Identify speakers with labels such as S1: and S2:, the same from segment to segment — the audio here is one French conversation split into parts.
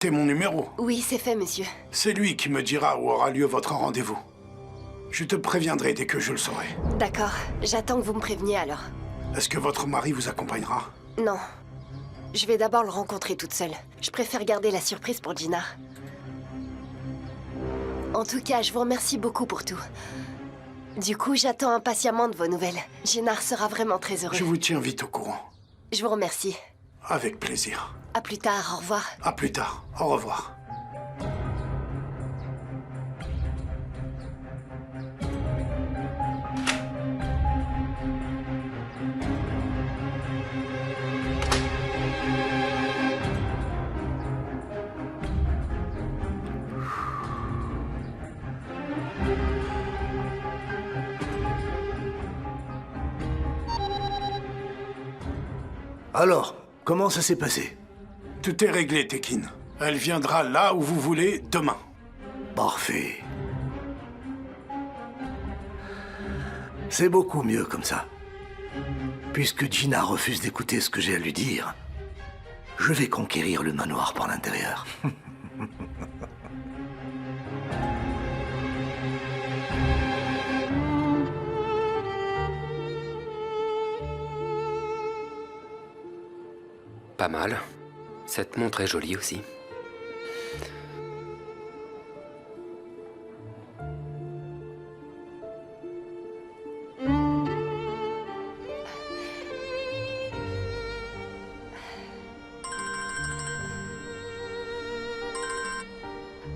S1: T'es mon numéro.
S2: Oui, c'est fait, monsieur.
S1: C'est lui qui me dira où aura lieu votre rendez-vous. Je te préviendrai dès que je le saurai.
S2: D'accord. J'attends que vous me préveniez alors.
S1: Est-ce que votre mari vous accompagnera?
S2: Non. Je vais d'abord le rencontrer toute seule. Je préfère garder la surprise pour Gina. En tout cas, je vous remercie beaucoup pour tout. Du coup, j'attends impatiemment de vos nouvelles. Gina sera vraiment très heureux.
S1: Je vous tiens vite au courant.
S2: Je vous remercie.
S1: Avec plaisir.
S2: À plus tard, au revoir.
S1: À plus tard. Au revoir.
S3: Alors, comment ça s'est passé?
S1: Tout est réglé, Tekin. Elle viendra là où vous voulez demain.
S3: Parfait. C'est beaucoup mieux comme ça. Puisque Gina refuse d'écouter ce que j'ai à lui dire, je vais conquérir le manoir par l'intérieur.
S4: Pas mal. Cette montre est jolie aussi.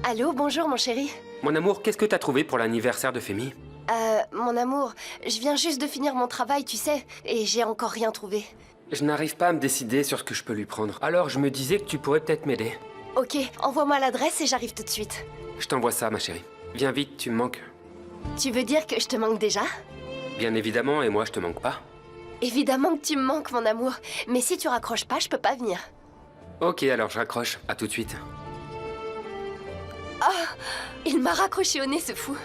S2: Allô, bonjour mon chéri.
S4: Mon amour, qu'est-ce que t'as trouvé pour l'anniversaire de Femi?
S2: Mon amour, je viens juste de finir mon travail, tu sais, et j'ai encore rien trouvé.
S4: Je n'arrive pas à me décider sur ce que je peux lui prendre. Alors je me disais que tu pourrais peut-être m'aider.
S2: Ok, envoie-moi l'adresse et j'arrive tout de suite.
S4: Je t'envoie ça, ma chérie. Viens vite, tu me manques.
S2: Tu veux dire que je te manque déjà?
S4: Bien évidemment, et moi je te manque pas.
S2: Évidemment que tu me manques, mon amour. Mais si tu raccroches pas, je peux pas venir.
S4: Ok, alors je raccroche. À tout de suite.
S2: Il m'a raccroché au nez, ce fou.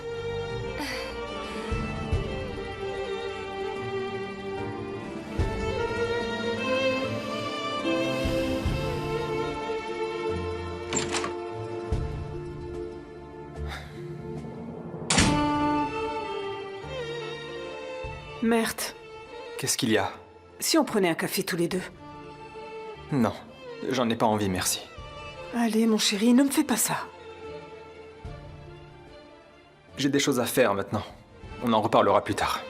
S5: Merde.
S6: Qu'est-ce qu'il y a?
S5: Si on prenait un café tous les deux?
S6: Non, j'en ai pas envie, merci.
S5: Allez, mon chéri, ne me fais pas ça.
S6: J'ai des choses à faire maintenant. On en reparlera plus tard.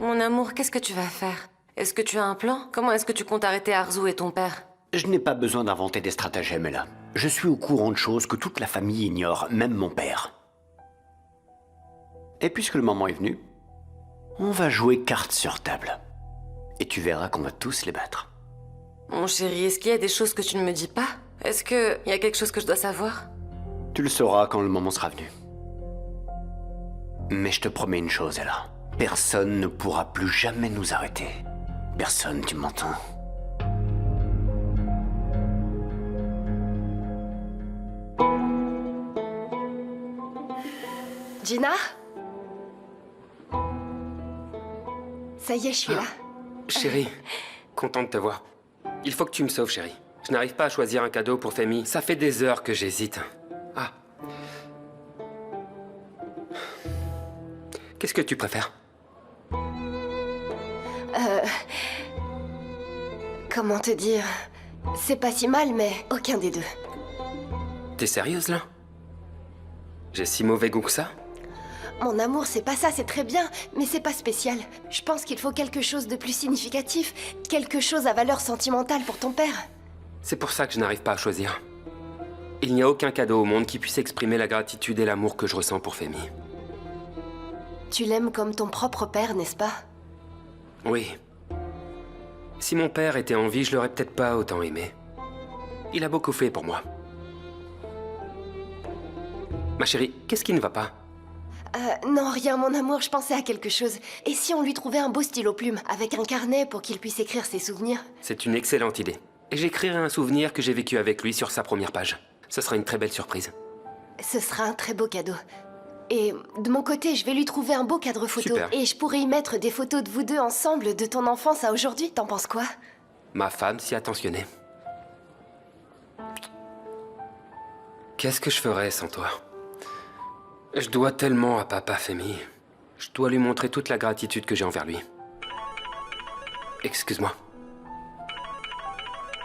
S7: Mon amour, qu'est-ce que tu vas faire? Est-ce que tu as un plan? Comment est-ce que tu comptes arrêter Arzu et ton père?
S8: Je n'ai pas besoin d'inventer des stratagèmes, là. Je suis au courant de choses que toute la famille ignore, même mon père. Et puisque le moment est venu, on va jouer carte sur table. Et tu verras qu'on va tous les battre.
S7: Mon chéri, est-ce qu'il y a des choses que tu ne me dis pas? Est-ce qu'il y a quelque chose que je dois savoir?
S8: Tu le sauras quand le moment sera venu. Mais je te promets une chose, Ella. Personne ne pourra plus jamais nous arrêter. Personne, tu m'entends?
S2: Gina? Ça y est, je suis là.
S4: Chérie, content de te voir. Il faut que tu me sauves, chérie. Je n'arrive pas à choisir un cadeau pour Femi. Ça fait des heures que j'hésite. Ah. Qu'est-ce que tu préfères?
S2: Comment te dire? C'est pas si mal, mais aucun des deux.
S4: T'es sérieuse, là? J'ai si mauvais goût que ça?
S2: Mon amour, c'est pas ça, c'est très bien, mais c'est pas spécial. Je pense qu'il faut quelque chose de plus significatif, quelque chose à valeur sentimentale pour ton père.
S4: C'est pour ça que je n'arrive pas à choisir. Il n'y a aucun cadeau au monde qui puisse exprimer la gratitude et l'amour que je ressens pour Femi.
S2: Tu l'aimes comme ton propre père, n'est-ce pas?
S4: Oui. Si mon père était en vie, je l'aurais peut-être pas autant aimé. Il a beaucoup fait pour moi. Ma chérie, qu'est-ce qui ne va pas?
S2: Non, rien, mon amour, je pensais à quelque chose. Et si on lui trouvait un beau stylo plume, avec un carnet pour qu'il puisse écrire ses souvenirs?
S4: C'est une excellente idée. Et j'écrirai un souvenir que j'ai vécu avec lui sur sa première page. Ce sera une très belle surprise.
S2: Ce sera un très beau cadeau. Et de mon côté, je vais lui trouver un beau cadre photo.
S4: Super.
S2: Et je pourrais y mettre des photos de vous deux ensemble, de ton enfance à aujourd'hui. T'en penses quoi?
S4: Ma femme s'y attentionnait. Qu'est-ce que je ferais sans toi? Je dois tellement à papa Femi. Je dois lui montrer toute la gratitude que j'ai envers lui. Excuse-moi.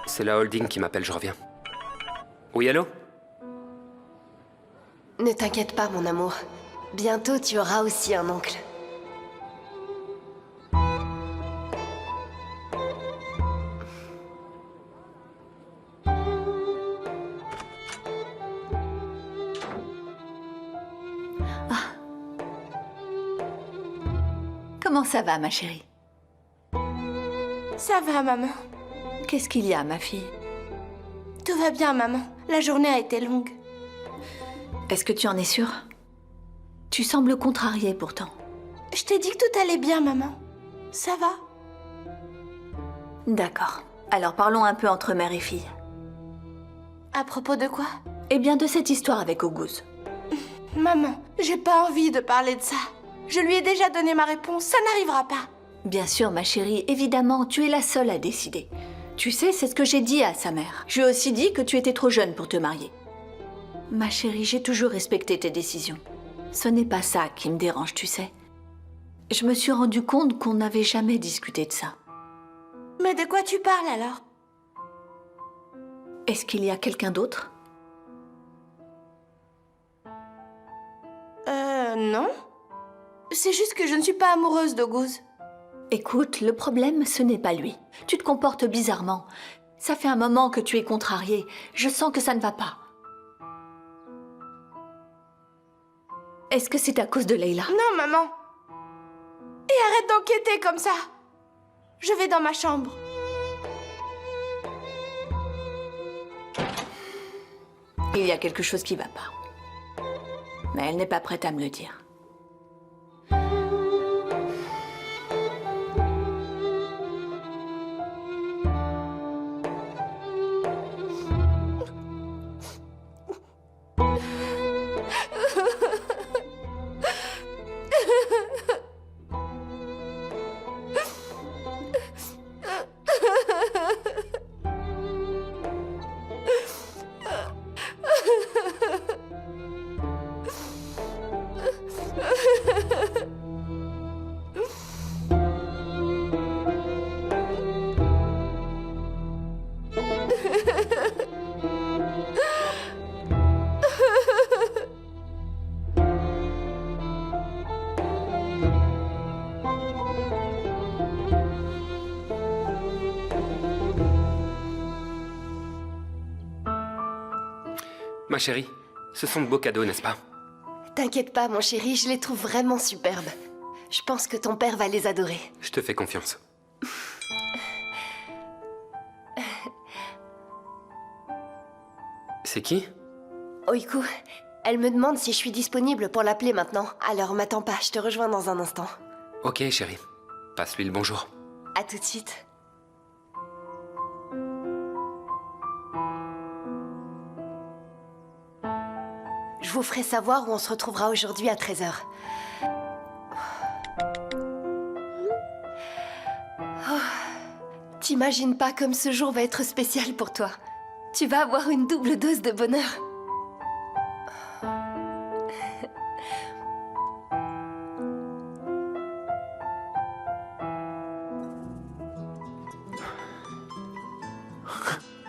S4: C'est la holding qui m'appelle, je reviens. Oui, allô?
S2: Ne t'inquiète pas, mon amour. Bientôt, tu auras aussi un oncle.
S9: Comment ça va, ma chérie?
S10: Ça va, maman.
S9: Qu'est-ce qu'il y a, ma fille?
S10: Tout va bien, maman. La journée a été longue.
S9: Est-ce que tu en es sûre? Tu sembles contrariée pourtant.
S10: Je t'ai dit que tout allait bien, maman. Ça va?
S9: D'accord. Alors parlons un peu entre mère et fille.
S10: À propos de quoi?
S9: Eh bien, de cette histoire avec Auguste.
S10: Maman, j'ai pas envie de parler de ça. Je lui ai déjà donné ma réponse, ça n'arrivera pas.
S9: Bien sûr, ma chérie, évidemment, tu es la seule à décider. Tu sais, c'est ce que j'ai dit à sa mère. Je lui ai aussi dit que tu étais trop jeune pour te marier. Ma chérie, j'ai toujours respecté tes décisions. Ce n'est pas ça qui me dérange, tu sais. Je me suis rendu compte qu'on n'avait jamais discuté de ça.
S10: Mais de quoi tu parles alors?
S9: Est-ce qu'il y a quelqu'un d'autre?
S10: Non. C'est juste que je ne suis pas amoureuse d'Auguste.
S9: Écoute, le problème, ce n'est pas lui. Tu te comportes bizarrement. Ça fait un moment que tu es contrariée. Je sens que ça ne va pas. Est-ce que c'est à cause de Leila?
S10: Non, maman. Et arrête d'enquêter comme ça. Je vais dans ma chambre.
S9: Il y a quelque chose qui va pas. Mais elle n'est pas prête à me le dire.
S4: Ma chérie, ce sont de beaux cadeaux, n'est-ce pas?
S2: T'inquiète pas, mon chéri, je les trouve vraiment superbes. Je pense que ton père va les adorer.
S4: Je te fais confiance. C'est qui?
S2: Oiku, elle me demande si je suis disponible pour l'appeler maintenant. Alors m'attends pas, je te rejoins dans un instant.
S4: Ok, chérie. Passe-lui le bonjour.
S2: À tout de suite. Je vous ferai savoir où on se retrouvera aujourd'hui à 13h. T'imagines pas comme ce jour va être spécial pour toi. Tu vas avoir une double dose de bonheur.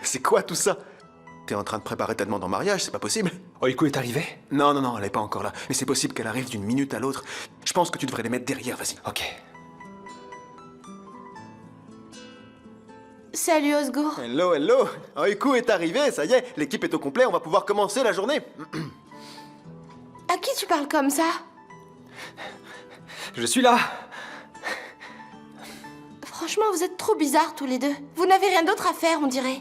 S11: C'est quoi tout ça? T'es en train de préparer ta demande en mariage, c'est pas possible?
S6: Oiku est arrivé?
S11: Non, non, non, elle est pas encore là. Mais c'est possible qu'elle arrive d'une minute à l'autre. Je pense que tu devrais les mettre derrière, vas-y.
S6: Ok.
S10: Salut Osgour.
S11: Hello, hello. Oiku est arrivé, ça y est, l'équipe est au complet, on va pouvoir commencer la journée.
S10: À qui tu parles comme ça?
S6: Je suis là!
S10: Franchement, vous êtes trop bizarres tous les deux. Vous n'avez rien d'autre à faire, on dirait.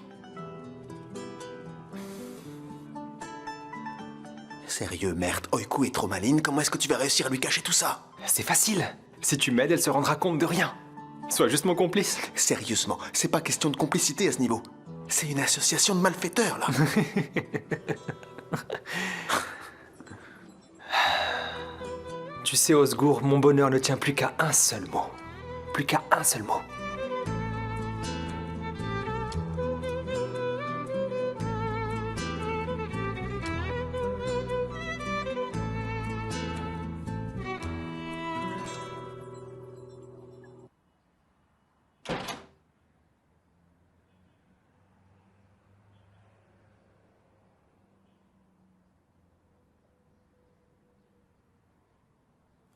S11: Sérieux, merde, Oiku est trop maligne, comment est-ce que tu vas réussir à lui cacher tout ça?
S6: C'est facile. Si tu m'aides, elle se rendra compte de rien. Sois juste mon complice.
S11: Sérieusement, c'est pas question de complicité à ce niveau. C'est une association de malfaiteurs, là.
S6: Tu sais, Osgour, mon bonheur ne tient plus qu'à un seul mot. Plus qu'à un seul mot.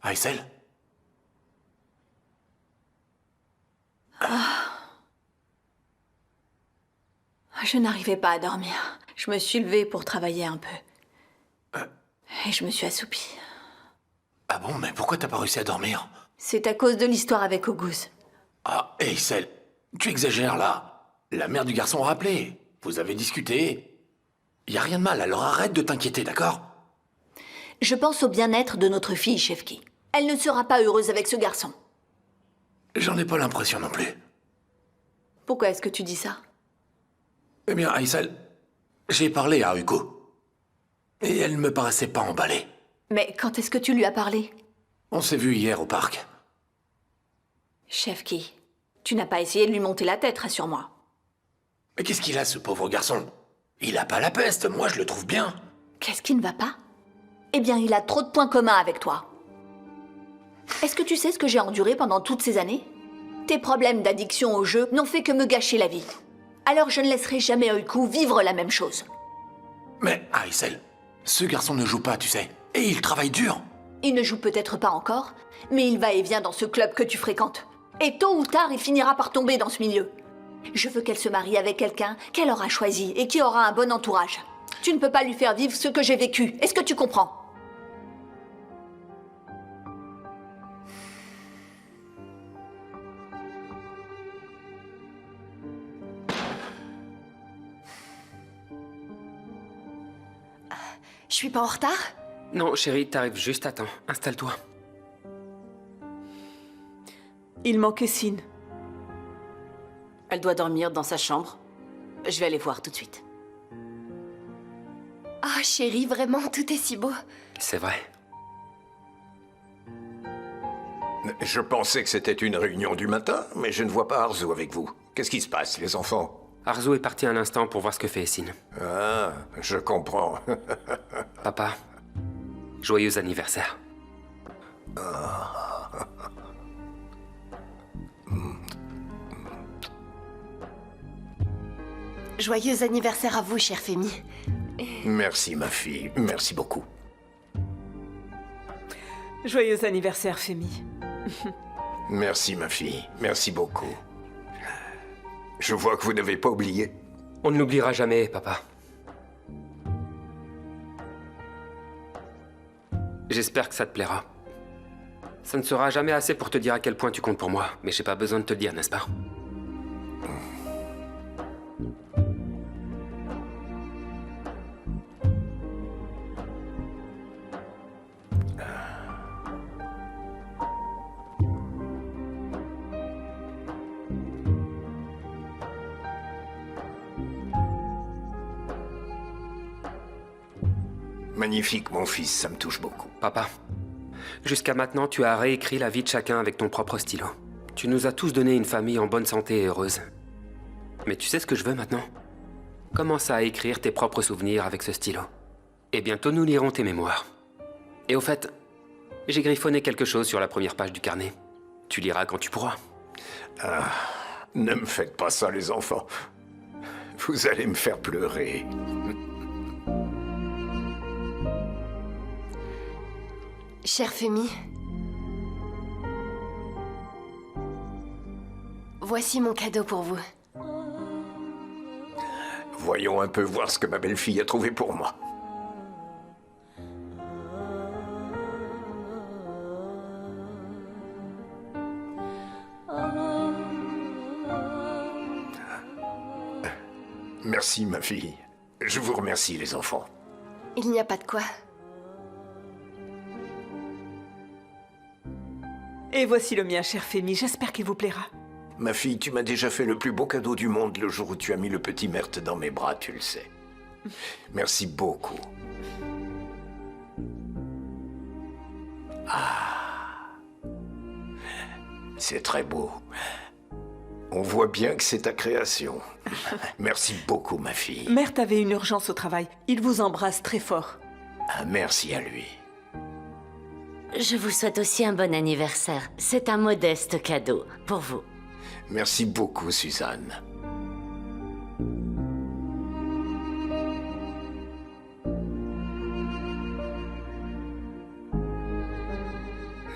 S3: Aysel?
S9: Je n'arrivais pas à dormir. Je me suis levée pour travailler un peu. Et je me suis assoupie.
S3: Ah bon, mais pourquoi t'as pas réussi à dormir?
S9: C'est à cause de l'histoire avec Auguste.
S3: Ah, Aysel, tu exagères là. La mère du garçon a rappelé. Vous avez discuté. Y a rien de mal, alors arrête de t'inquiéter, d'accord?
S9: Je pense au bien-être de notre fille, Shefki. Elle ne sera pas heureuse avec ce garçon.
S3: J'en ai pas l'impression non plus.
S9: Pourquoi est-ce que tu dis ça?
S3: Eh bien, Aysel, j'ai parlé à Hugo. Et elle me paraissait pas emballée.
S9: Mais quand est-ce que tu lui as parlé?
S3: On s'est vu hier au parc.
S9: Shefki, tu n'as pas essayé de lui monter la tête, rassure-moi.
S3: Mais qu'est-ce qu'il a, ce pauvre garçon? Il a pas la peste, moi je le trouve bien.
S9: Qu'est-ce qui ne va pas? Eh bien, il a trop de points communs avec toi. Est-ce que tu sais ce que j'ai enduré pendant toutes ces années? Tes problèmes d'addiction au jeu n'ont fait que me gâcher la vie. Alors je ne laisserai jamais Hugo vivre la même chose.
S3: Mais, Aysel, ce garçon ne joue pas, tu sais. Et il travaille dur.
S9: Il ne joue peut-être pas encore, mais il va et vient dans ce club que tu fréquentes. Et tôt ou tard, il finira par tomber dans ce milieu. Je veux qu'elle se marie avec quelqu'un qu'elle aura choisi et qui aura un bon entourage. Tu ne peux pas lui faire vivre ce que j'ai vécu. Est-ce que tu comprends?
S2: Je suis pas en retard?
S4: Non, chérie, t'arrives juste à temps. Installe-toi.
S5: Il manquait Sin.
S12: Elle doit dormir dans sa chambre. Je vais aller voir tout de suite.
S2: Ah, chérie, vraiment, tout est si beau.
S4: C'est vrai.
S13: Je pensais que c'était une réunion du matin, mais je ne vois pas Arzu avec vous. Qu'est-ce qui se passe, les enfants?
S4: Arzu est parti un instant pour voir ce que fait Essine.
S13: Ah, je comprends.
S4: Papa, joyeux anniversaire.
S2: Joyeux anniversaire à vous, chère Fémi.
S13: Merci, ma fille. Merci beaucoup.
S5: Joyeux anniversaire, Fémi.
S13: Merci, ma fille. Merci beaucoup. Je vois que vous n'avez pas oublié.
S4: On ne l'oubliera jamais, papa. J'espère que ça te plaira. Ça ne sera jamais assez pour te dire à quel point tu comptes pour moi, mais j'ai pas besoin de te le dire, n'est-ce pas?
S13: Magnifique, mon fils, ça me touche beaucoup.
S4: Papa, jusqu'à maintenant, tu as réécrit la vie de chacun avec ton propre stylo. Tu nous as tous donné une famille en bonne santé et heureuse. Mais tu sais ce que je veux maintenant? Commence à écrire tes propres souvenirs avec ce stylo. Et bientôt, nous lirons tes mémoires. Et au fait, j'ai griffonné quelque chose sur la première page du carnet. Tu liras quand tu pourras.
S13: Ah, ne me faites pas ça, les enfants. Vous allez me faire pleurer.
S2: Chère Fémi, voici mon cadeau pour vous.
S13: Voyons un peu voir ce que ma belle-fille a trouvé pour moi. Merci, ma fille. Je vous remercie, les enfants.
S2: Il n'y a pas de quoi.
S5: Et voici le mien, chère Fémi. J'espère qu'il vous plaira.
S13: Ma fille, tu m'as déjà fait le plus beau cadeau du monde le jour où tu as mis le petit Mert dans mes bras, tu le sais. Merci beaucoup. C'est très beau. On voit bien que c'est ta création. Merci beaucoup, ma fille.
S5: Mert avait une urgence au travail. Il vous embrasse très fort.
S13: Ah, merci à lui.
S14: Je vous souhaite aussi un bon anniversaire. C'est un modeste cadeau pour vous.
S13: Merci beaucoup, Suzanne.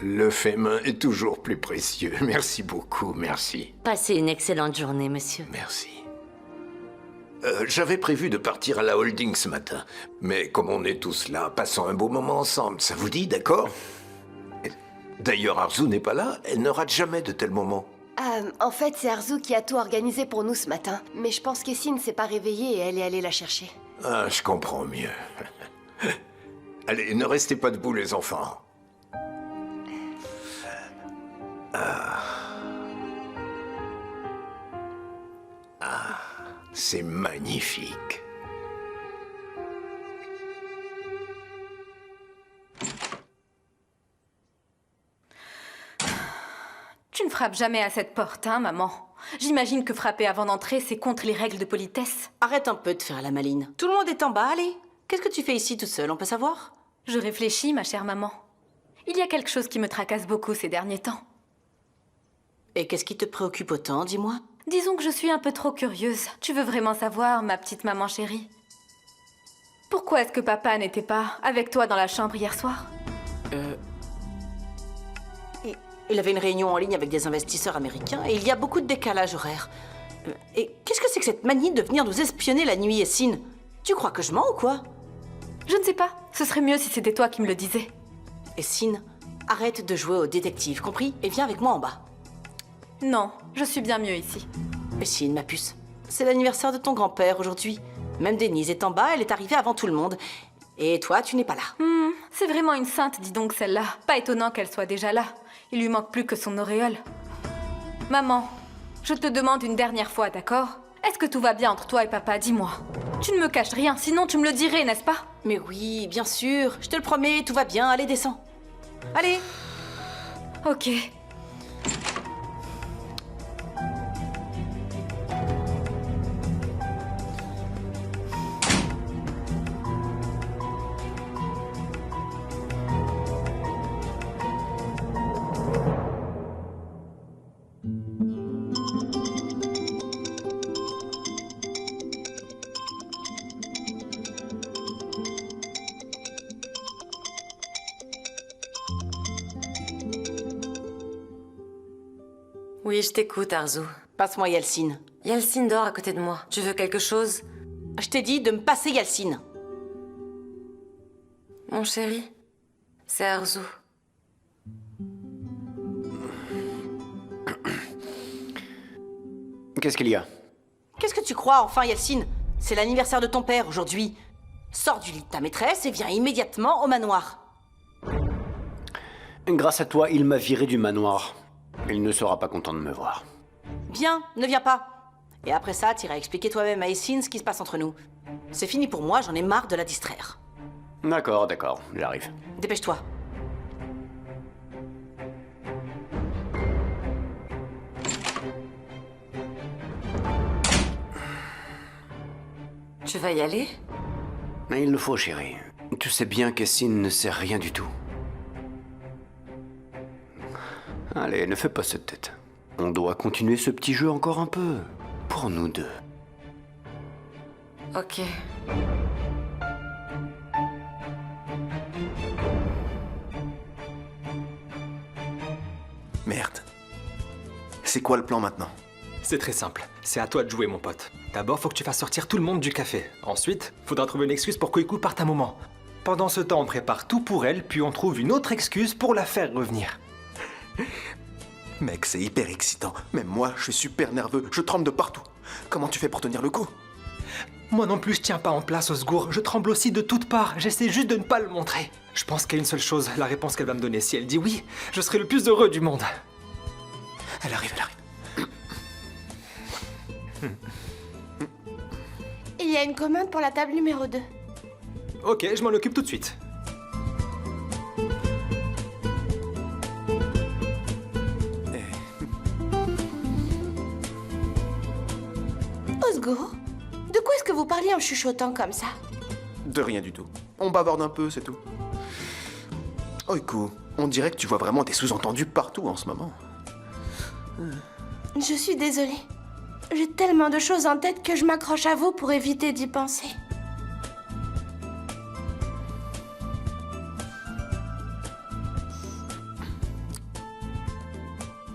S13: Le fait main est toujours plus précieux. Merci beaucoup, merci.
S14: Passez une excellente journée, monsieur.
S13: Merci. J'avais prévu de partir à la holding ce matin. Mais comme on est tous là, passons un beau moment ensemble. Ça vous dit, d'accord? D'ailleurs, Arzu n'est pas là. Elle ne rate jamais de tels moments.
S2: En fait, c'est Arzu qui a tout organisé pour nous ce matin. Mais je pense qu'Essine ne s'est pas réveillée et elle est allée la chercher.
S13: Ah, je comprends mieux. Allez, ne restez pas debout, les enfants. C'est magnifique.
S15: Tu ne frappes jamais à cette porte, hein, maman? J'imagine que frapper avant d'entrer, c'est contre les règles de politesse.
S12: Arrête un peu de faire la maline. Tout le monde est en bas, allez. Qu'est-ce que tu fais ici toute seule, on peut savoir?
S15: Je réfléchis, ma chère maman. Il y a quelque chose qui me tracasse beaucoup ces derniers temps.
S12: Et qu'est-ce qui te préoccupe autant, dis-moi?
S15: Disons que je suis un peu trop curieuse. Tu veux vraiment savoir, ma petite maman chérie? Pourquoi est-ce que papa n'était pas avec toi dans la chambre hier soir?
S12: Il avait une réunion en ligne avec des investisseurs américains et il y a beaucoup de décalage horaire. Et qu'est-ce que c'est que cette manie de venir nous espionner la nuit, Essine? Tu crois que je mens ou quoi?
S15: Je ne sais pas. Ce serait mieux si c'était toi qui me le disais.
S12: Essine, arrête de jouer au détective, compris? Et viens avec moi en bas.
S15: Non, je suis bien mieux ici.
S12: Essine, ma puce, c'est l'anniversaire de ton grand-père aujourd'hui. Même Denise est en bas, elle est arrivée avant tout le monde. Et toi, tu n'es pas là.
S15: C'est vraiment une sainte, dis donc, celle-là. Pas étonnant qu'elle soit déjà là. Il lui manque plus que son auréole. Maman, je te demande une dernière fois, d'accord? Est-ce que tout va bien entre toi et papa? Dis-moi. Tu ne me caches rien, sinon tu me le dirais, n'est-ce pas?
S12: Mais oui, bien sûr. Je te le promets, tout va bien. Allez, descends. Allez.
S15: Ok.
S7: Oui, je t'écoute, Arzu.
S12: Passe-moi Yalcine.
S7: Yalcine dort à côté de moi. Tu veux quelque chose?
S12: Je t'ai dit de me passer Yalcine.
S7: Mon chéri, c'est Arzu.
S8: Qu'est-ce qu'il y a?
S12: Qu'est-ce que tu crois, enfin, Yalcine? C'est l'anniversaire de ton père aujourd'hui. Sors du lit de ta maîtresse et viens immédiatement au manoir.
S8: Grâce à toi, il m'a viré du manoir. Il ne sera pas content de me voir.
S12: Viens, ne viens pas. Et après ça, t'iras expliquer toi-même à Essine ce qui se passe entre nous. C'est fini pour moi, j'en ai marre de la distraire.
S8: D'accord, j'arrive.
S12: Dépêche-toi.
S7: Tu vas y aller?
S8: Mais il le faut, chérie. Tu sais bien qu'Essine ne sait rien du tout. Allez, ne fais pas cette tête. On doit continuer ce petit jeu encore un peu. Pour nous deux.
S7: Ok.
S11: Merde. C'est quoi le plan maintenant?
S6: C'est très simple. C'est à toi de jouer, mon pote. D'abord, faut que tu fasses sortir tout le monde du café. Ensuite, faudra trouver une excuse pour qu'Oiku parte un moment. Pendant ce temps, on prépare tout pour elle, puis on trouve une autre excuse pour la faire revenir.
S11: Mec, c'est hyper excitant. Même moi, je suis super nerveux. Je tremble de partout. Comment tu fais pour tenir le coup?
S6: Moi non plus, je tiens pas en place, Osgour. Je tremble aussi de toutes parts. J'essaie juste de ne pas le montrer. Je pense qu'il y a une seule chose, la réponse qu'elle va me donner. Si elle dit oui, je serai le plus heureux du monde.
S11: Elle arrive.
S10: Il y a une commande pour la table numéro 2.
S6: Ok, je m'en occupe tout de suite.
S10: Osgour, de quoi est-ce que vous parliez en chuchotant comme ça?
S11: De rien du tout. On bavarde un peu, c'est tout. Oiku, on dirait que tu vois vraiment des sous-entendus partout en ce moment.
S10: Je suis désolée. J'ai tellement de choses en tête que je m'accroche à vous pour éviter d'y penser.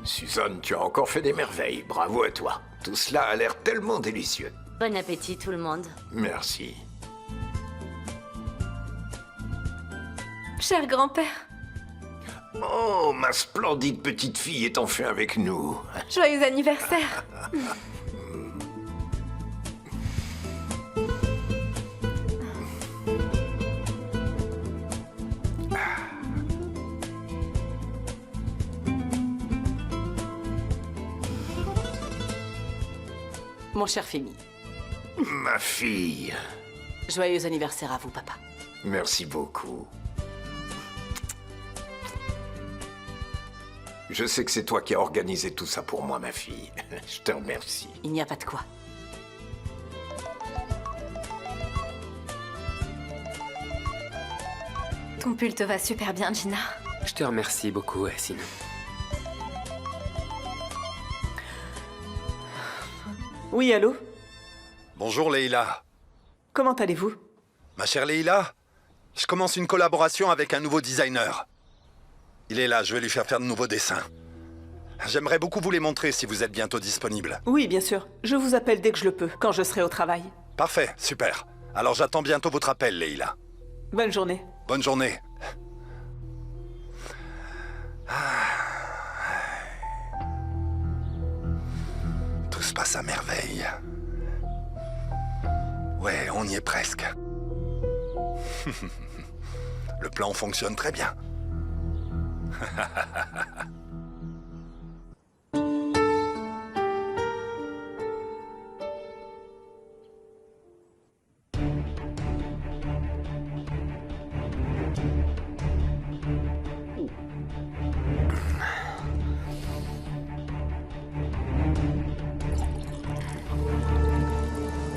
S13: Suzanne, tu as encore fait des merveilles. Bravo à toi. Tout cela a l'air tellement délicieux.
S14: Bon appétit tout le monde.
S13: Merci.
S15: Cher grand-père,
S13: Oh, ma splendide petite fille est enfin avec nous.
S15: joyeux anniversaire.
S12: Mon cher Femi,
S13: Ma fille.
S12: joyeux anniversaire à vous, papa.
S13: Merci beaucoup. Je sais que c'est toi qui as organisé tout ça pour moi, ma fille. Je te remercie.
S12: Il n'y a pas de quoi.
S15: Ton pull te va super bien, Gina.
S4: Je te remercie beaucoup, Essine.
S5: Oui, allô?
S16: Bonjour Leïla.
S5: Comment allez-vous?
S16: Ma chère Leïla, je commence une collaboration avec un nouveau designer. Il est là, je vais lui faire de nouveaux dessins. J'aimerais beaucoup vous les montrer si vous êtes bientôt disponible.
S5: Oui, bien sûr. Je vous appelle dès que je le peux, quand je serai au travail.
S16: Parfait, super. Alors j'attends bientôt votre appel, Leïla.
S5: Bonne journée.
S16: Bonne journée. Tout se passe à merveille. Ouais, on y est presque. Le plan fonctionne très bien.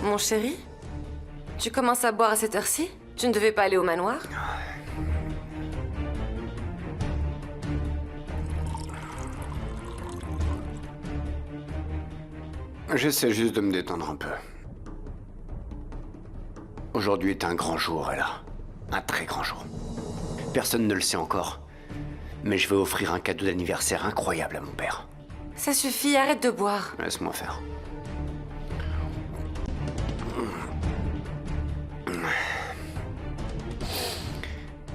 S7: Mon chéri, tu commences à boire à cette heure-ci? Tu ne devais pas aller au manoir?
S8: J'essaie juste de me détendre un peu. Aujourd'hui est un grand jour, Ella. Un très grand jour. Personne ne le sait encore. Mais je vais offrir un cadeau d'anniversaire incroyable à mon père.
S7: Ça suffit, arrête de boire.
S8: Laisse-moi faire.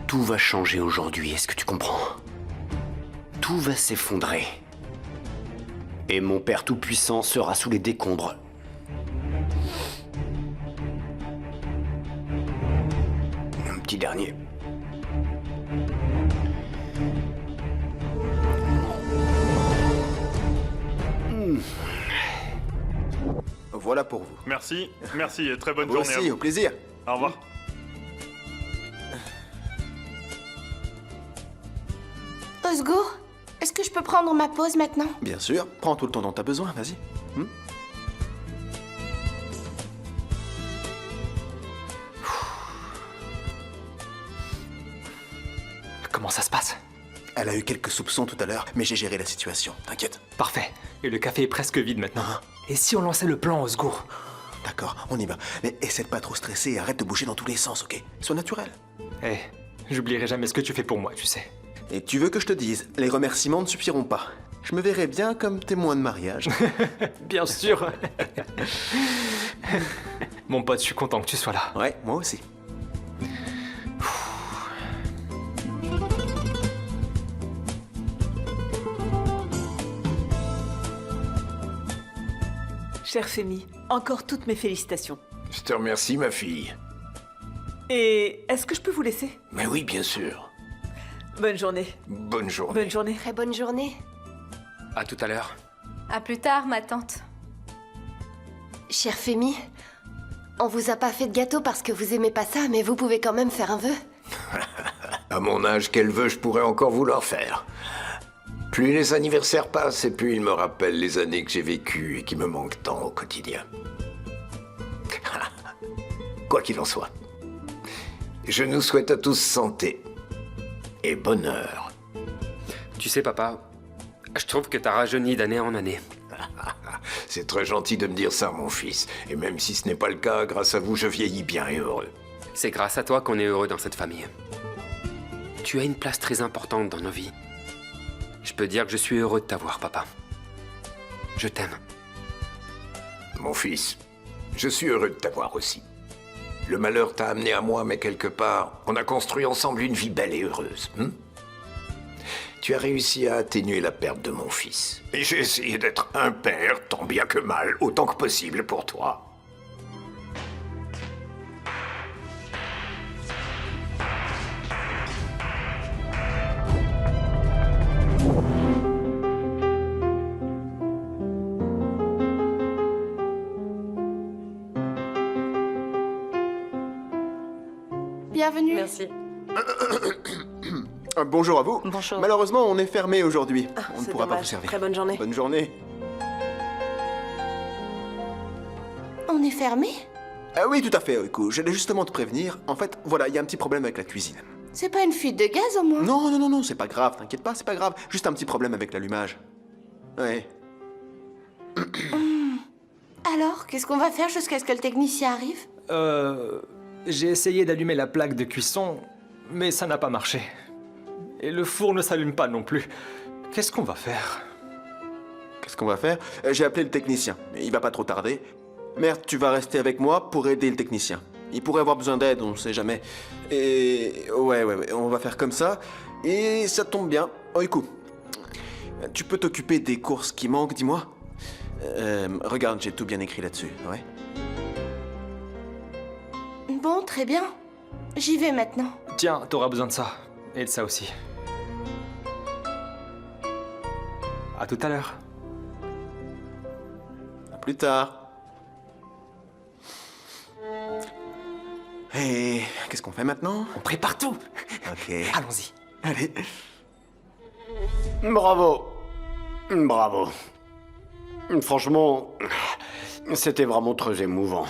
S8: Tout va changer aujourd'hui, est-ce que tu comprends? Tout va s'effondrer. Et mon père tout-puissant sera sous les décombres. Un petit dernier.
S11: Voilà pour vous.
S17: Merci, merci et très bonne
S11: Vous
S17: journée à
S11: aussi,
S17: vous.
S11: au plaisir.
S17: Au revoir.
S10: Osgour, est-ce que je peux prendre ma pause maintenant?
S11: Bien sûr, prends tout le temps dont t'as besoin, vas-y.
S6: Comment ça se passe?
S11: Elle a eu quelques soupçons tout à l'heure, mais j'ai géré la situation, t'inquiète.
S6: Parfait. Et le café est presque vide maintenant. Et si on lançait le plan, Osgour?
S11: D'accord, on y va. Mais essaie de pas trop stresser et arrête de bouger dans tous les sens, ok? Sois naturel.
S6: Eh, j'oublierai jamais ce que tu fais pour moi, tu sais.
S11: Et tu veux que je te dise, les remerciements ne suffiront pas. Je me verrais bien comme témoin de mariage.
S6: Bien sûr. Mon pote, je suis content que tu sois là.
S11: Ouais, moi aussi.
S5: Cher Femi, encore toutes mes félicitations.
S13: Je te remercie, ma fille.
S5: Et est-ce que je peux vous laisser?
S13: Mais oui, bien sûr.
S5: Bonne journée.
S13: Bonne journée.
S5: Bonne journée.
S2: Très bonne journée.
S4: À tout à l'heure.
S15: À plus tard, ma tante.
S2: Cher Femi, on vous a pas fait de gâteau parce que vous aimez pas ça, mais vous pouvez quand même faire un vœu.
S13: À mon âge, quel vœu je pourrais encore vouloir faire? Plus les anniversaires passent et plus ils me rappellent les années que j'ai vécues et qui me manquent tant au quotidien. Quoi qu'il en soit, je nous souhaite à tous santé et bonheur.
S4: Tu sais, papa, je trouve que t'as rajeuni d'année en année.
S13: C'est très gentil de me dire ça, mon fils. Et même si ce n'est pas le cas, grâce à vous, je vieillis bien et heureux.
S4: C'est grâce à toi qu'on est heureux dans cette famille. Tu as une place très importante dans nos vies. Je peux dire que je suis heureux de t'avoir, papa. Je t'aime.
S13: Mon fils, je suis heureux de t'avoir aussi. Le malheur t'a amené à moi, mais quelque part, on a construit ensemble une vie belle et heureuse. Tu as réussi à atténuer la perte de mon fils. Et j'ai essayé d'être un père, tant bien que mal, autant que possible pour toi.
S10: Bienvenue.
S7: Merci.
S11: Bonjour à vous.
S12: Bonjour.
S11: Malheureusement, on est fermé aujourd'hui. On ne
S12: c'est
S11: pourra pas
S12: dommage.
S11: vous servir.
S12: Très bonne journée.
S11: Bonne journée.
S10: On est fermé?
S11: Ah oui, tout à fait, Oiku. J'allais justement te prévenir. En fait, voilà, il y a un petit problème avec la cuisine.
S10: C'est pas une fuite de gaz au moins?
S11: Non, non, non, non, c'est pas grave, t'inquiète pas, c'est pas grave. Juste un petit problème avec l'allumage. Ouais.
S10: Alors, qu'est-ce qu'on va faire jusqu'à ce que le technicien arrive?
S6: J'ai essayé d'allumer la plaque de cuisson, mais ça n'a pas marché. Et le four ne s'allume pas non plus. Qu'est-ce qu'on va faire?
S11: Qu'est-ce qu'on va faire? J'ai appelé le technicien. Il va pas trop tarder. Merde, tu vas rester avec moi pour aider le technicien. Il pourrait avoir besoin d'aide, on sait jamais. Et... Ouais, on va faire comme ça. Et ça tombe bien. Oiku, tu peux t'occuper des courses qui manquent, dis-moi? Regarde, j'ai tout bien écrit là-dessus, ouais?
S10: Bon, très bien. J'y vais maintenant.
S6: Tiens, t'auras besoin de ça. Et de ça aussi. À tout à l'heure.
S11: À plus tard. Et qu'est-ce qu'on fait maintenant?
S8: On prépare tout.
S11: Ok.
S8: Allons-y.
S11: Allez.
S8: Bravo. Bravo. Franchement, c'était vraiment très émouvant.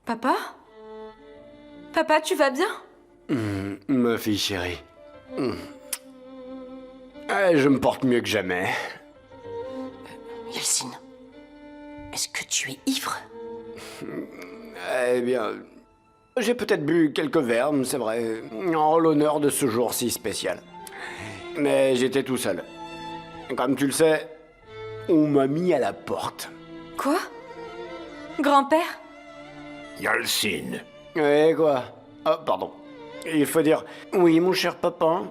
S15: Papa? Papa, tu vas bien?
S8: Ma fille chérie. Je me porte mieux que jamais.
S12: Yeltsin, est-ce que tu es ivre?
S8: Eh bien, j'ai peut-être bu quelques verres, c'est vrai, en l'honneur de ce jour si spécial. Mais j'étais tout seul. Comme tu le sais, on m'a mis à la porte.
S15: Quoi? Grand-père?
S13: Yeltsin.
S8: Eh quoi? Oh, pardon. Il faut dire oui, mon cher papa.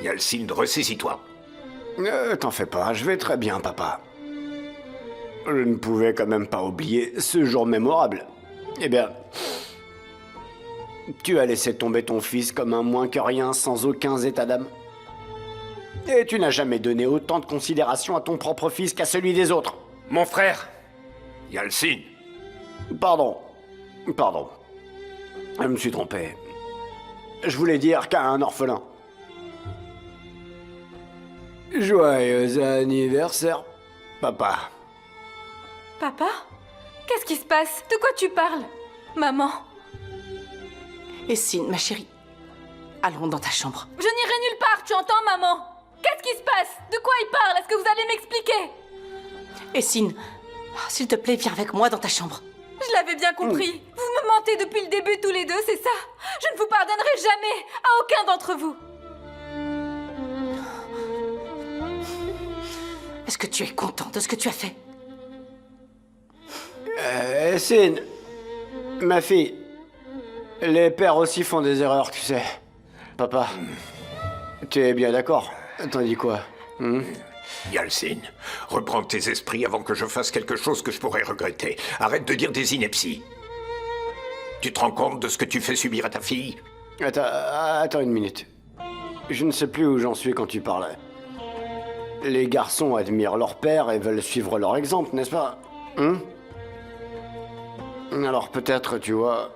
S13: Yeltsin, ressaisis-toi.
S8: T'en fais pas, je vais très bien, papa. Je ne pouvais quand même pas oublier ce jour mémorable. Eh bien, tu as laissé tomber ton fils comme un moins que rien, sans aucun état d'âme. Et tu n'as jamais donné autant de considération à ton propre fils qu'à celui des autres.
S4: Mon frère!
S13: Yeltsin.
S8: Pardon. Je me suis trompé. Je voulais dire qu'à un orphelin. Joyeux anniversaire, papa.
S15: Papa? Qu'est-ce qui se passe? De quoi tu parles? Maman?
S12: Yeltsin, ma chérie, allons dans ta chambre.
S15: Je n'irai nulle part, tu entends, maman? Qu'est-ce qui se passe? De quoi il parle? Est-ce que vous allez m'expliquer?
S12: Yeltsin, s'il te plaît, viens avec moi dans ta chambre.
S15: Je l'avais bien compris. Vous me mentez depuis le début tous les deux, c'est ça? Je ne vous pardonnerai jamais, à aucun d'entre vous.
S12: Est-ce que tu es content de ce que tu as fait?
S8: Sin, ma fille, les pères aussi font des erreurs, tu sais. Papa, tu es bien d'accord? T'en dis quoi?
S13: Yeltsin, reprends tes esprits avant que je fasse quelque chose que je pourrais regretter. Arrête de dire des inepties. Tu te rends compte de ce que tu fais subir à ta fille?
S8: Attends une minute. Je ne sais plus où j'en suis quand tu parlais. Les garçons admirent leur père et veulent suivre leur exemple, n'est-ce pas? Alors peut-être, tu vois,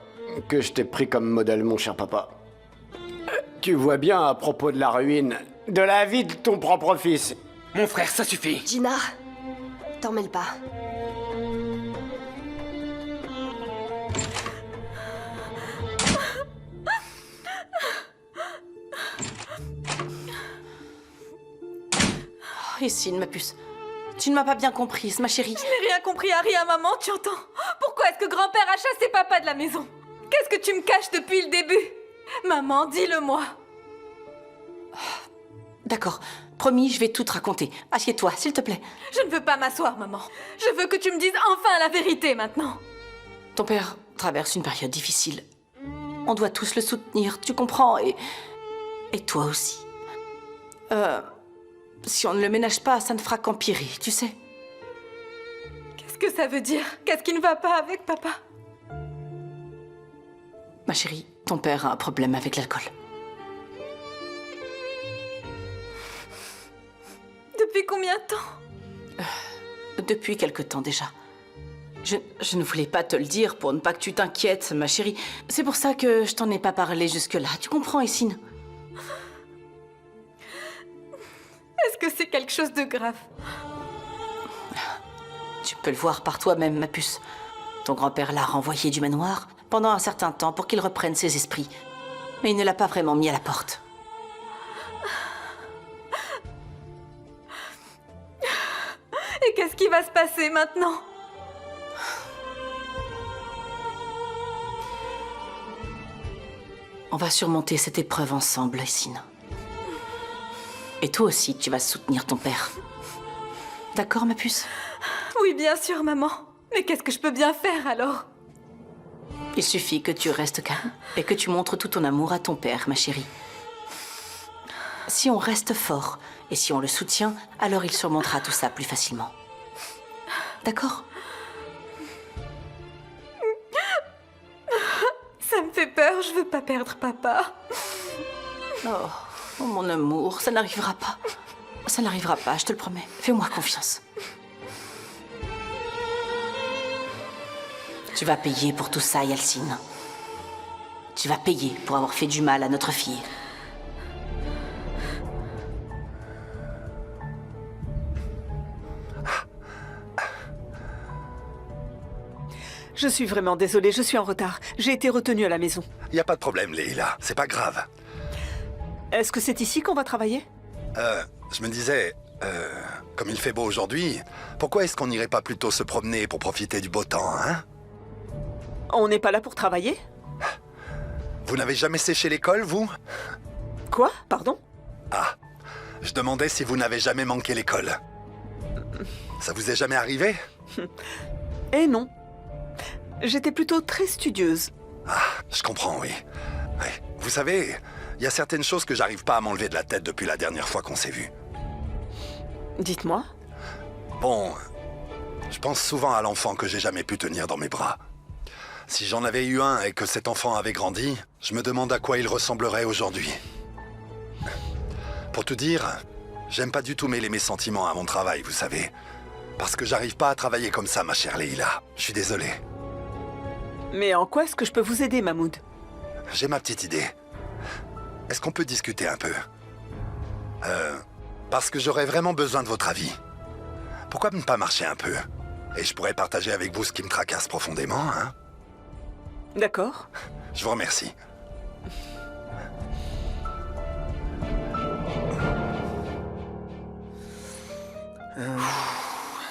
S8: que je t'ai pris comme modèle, mon cher papa. Tu vois bien à propos de la ruine de la vie de ton propre fils.
S4: Mon frère, ça suffit.
S2: Gina, t'en mêle pas.
S12: Essine, ma puce. Tu ne m'as pas bien comprise, ma chérie.
S15: Je n'ai rien compris, Harry, à maman, tu entends? Pourquoi est-ce que grand-père a chassé papa de la maison? Qu'est-ce que tu me caches depuis le début? Maman, dis-le-moi.
S12: D'accord. Promis, je vais tout te raconter. Assieds-toi, s'il te plaît.
S15: Je ne veux pas m'asseoir, maman. Je veux que tu me dises enfin la vérité maintenant.
S12: Ton père traverse une période difficile. On doit tous le soutenir, tu comprends, et toi aussi. Si on ne le ménage pas, ça ne fera qu'empirer, tu sais.
S15: Qu'est-ce que ça veut dire? Qu'est-ce qui ne va pas avec papa?
S12: Ma chérie, ton père a un problème avec l'alcool.
S15: Depuis combien de temps?
S12: Depuis quelque temps déjà. Je ne voulais pas te le dire pour ne pas que tu t'inquiètes, ma chérie. C'est pour ça que je t'en ai pas parlé jusque-là. Tu comprends, Essine?
S15: Est-ce que c'est quelque chose de grave?
S12: Tu peux le voir par toi-même, ma puce. Ton grand-père l'a renvoyé du manoir pendant un certain temps pour qu'il reprenne ses esprits. Mais il ne l'a pas vraiment mis à la porte.
S15: Et qu'est-ce qui va se passer maintenant?
S12: On va surmonter cette épreuve ensemble, Essine. Et toi aussi, tu vas soutenir ton père. D'accord, ma puce?
S15: Oui, bien sûr, maman. Mais qu'est-ce que je peux bien faire, alors?
S12: Il suffit que tu restes calme et que tu montres tout ton amour à ton père, ma chérie. Si on reste fort et si on le soutient, alors il surmontera tout ça plus facilement. D'accord?
S15: Ça me fait peur, je veux pas perdre papa.
S12: Oh, mon amour, ça n'arrivera pas. Ça n'arrivera pas, je te le promets. Fais-moi confiance. Tu vas payer pour tout ça, Yalcine. Tu vas payer pour avoir fait du mal à notre fille.
S5: Je suis vraiment désolée, je suis en retard. J'ai été retenue à la maison.
S16: Y a pas de problème, Leila. C'est pas grave.
S5: Est-ce que c'est ici qu'on va travailler?
S16: Je me disais, comme il fait beau aujourd'hui, pourquoi est-ce qu'on n'irait pas plutôt se promener pour profiter du beau temps, hein?
S5: On n'est pas là pour travailler?
S16: Vous n'avez jamais séché l'école, vous?
S5: Quoi? Pardon?
S16: Ah, je demandais si vous n'avez jamais manqué l'école. Ça vous est jamais arrivé?
S5: Eh non. J'étais plutôt très studieuse.
S16: Ah, je comprends, oui. Ouais. Vous savez, il y a certaines choses que j'arrive pas à m'enlever de la tête depuis la dernière fois qu'on s'est vus.
S5: Dites-moi.
S16: Bon, je pense souvent à l'enfant que j'ai jamais pu tenir dans mes bras. Si j'en avais eu un et que cet enfant avait grandi, je me demande à quoi il ressemblerait aujourd'hui. Pour tout dire, j'aime pas du tout mêler mes sentiments à mon travail, vous savez. Parce que j'arrive pas à travailler comme ça, ma chère Leila. Je suis désolé.
S5: Mais en quoi est-ce que je peux vous aider, Mahmoud?
S16: J'ai ma petite idée. Est-ce qu'on peut discuter un peu? Parce que j'aurais vraiment besoin de votre avis. Pourquoi ne pas marcher un peu? Et je pourrais partager avec vous ce qui me tracasse profondément, hein?
S5: D'accord.
S16: Je vous remercie.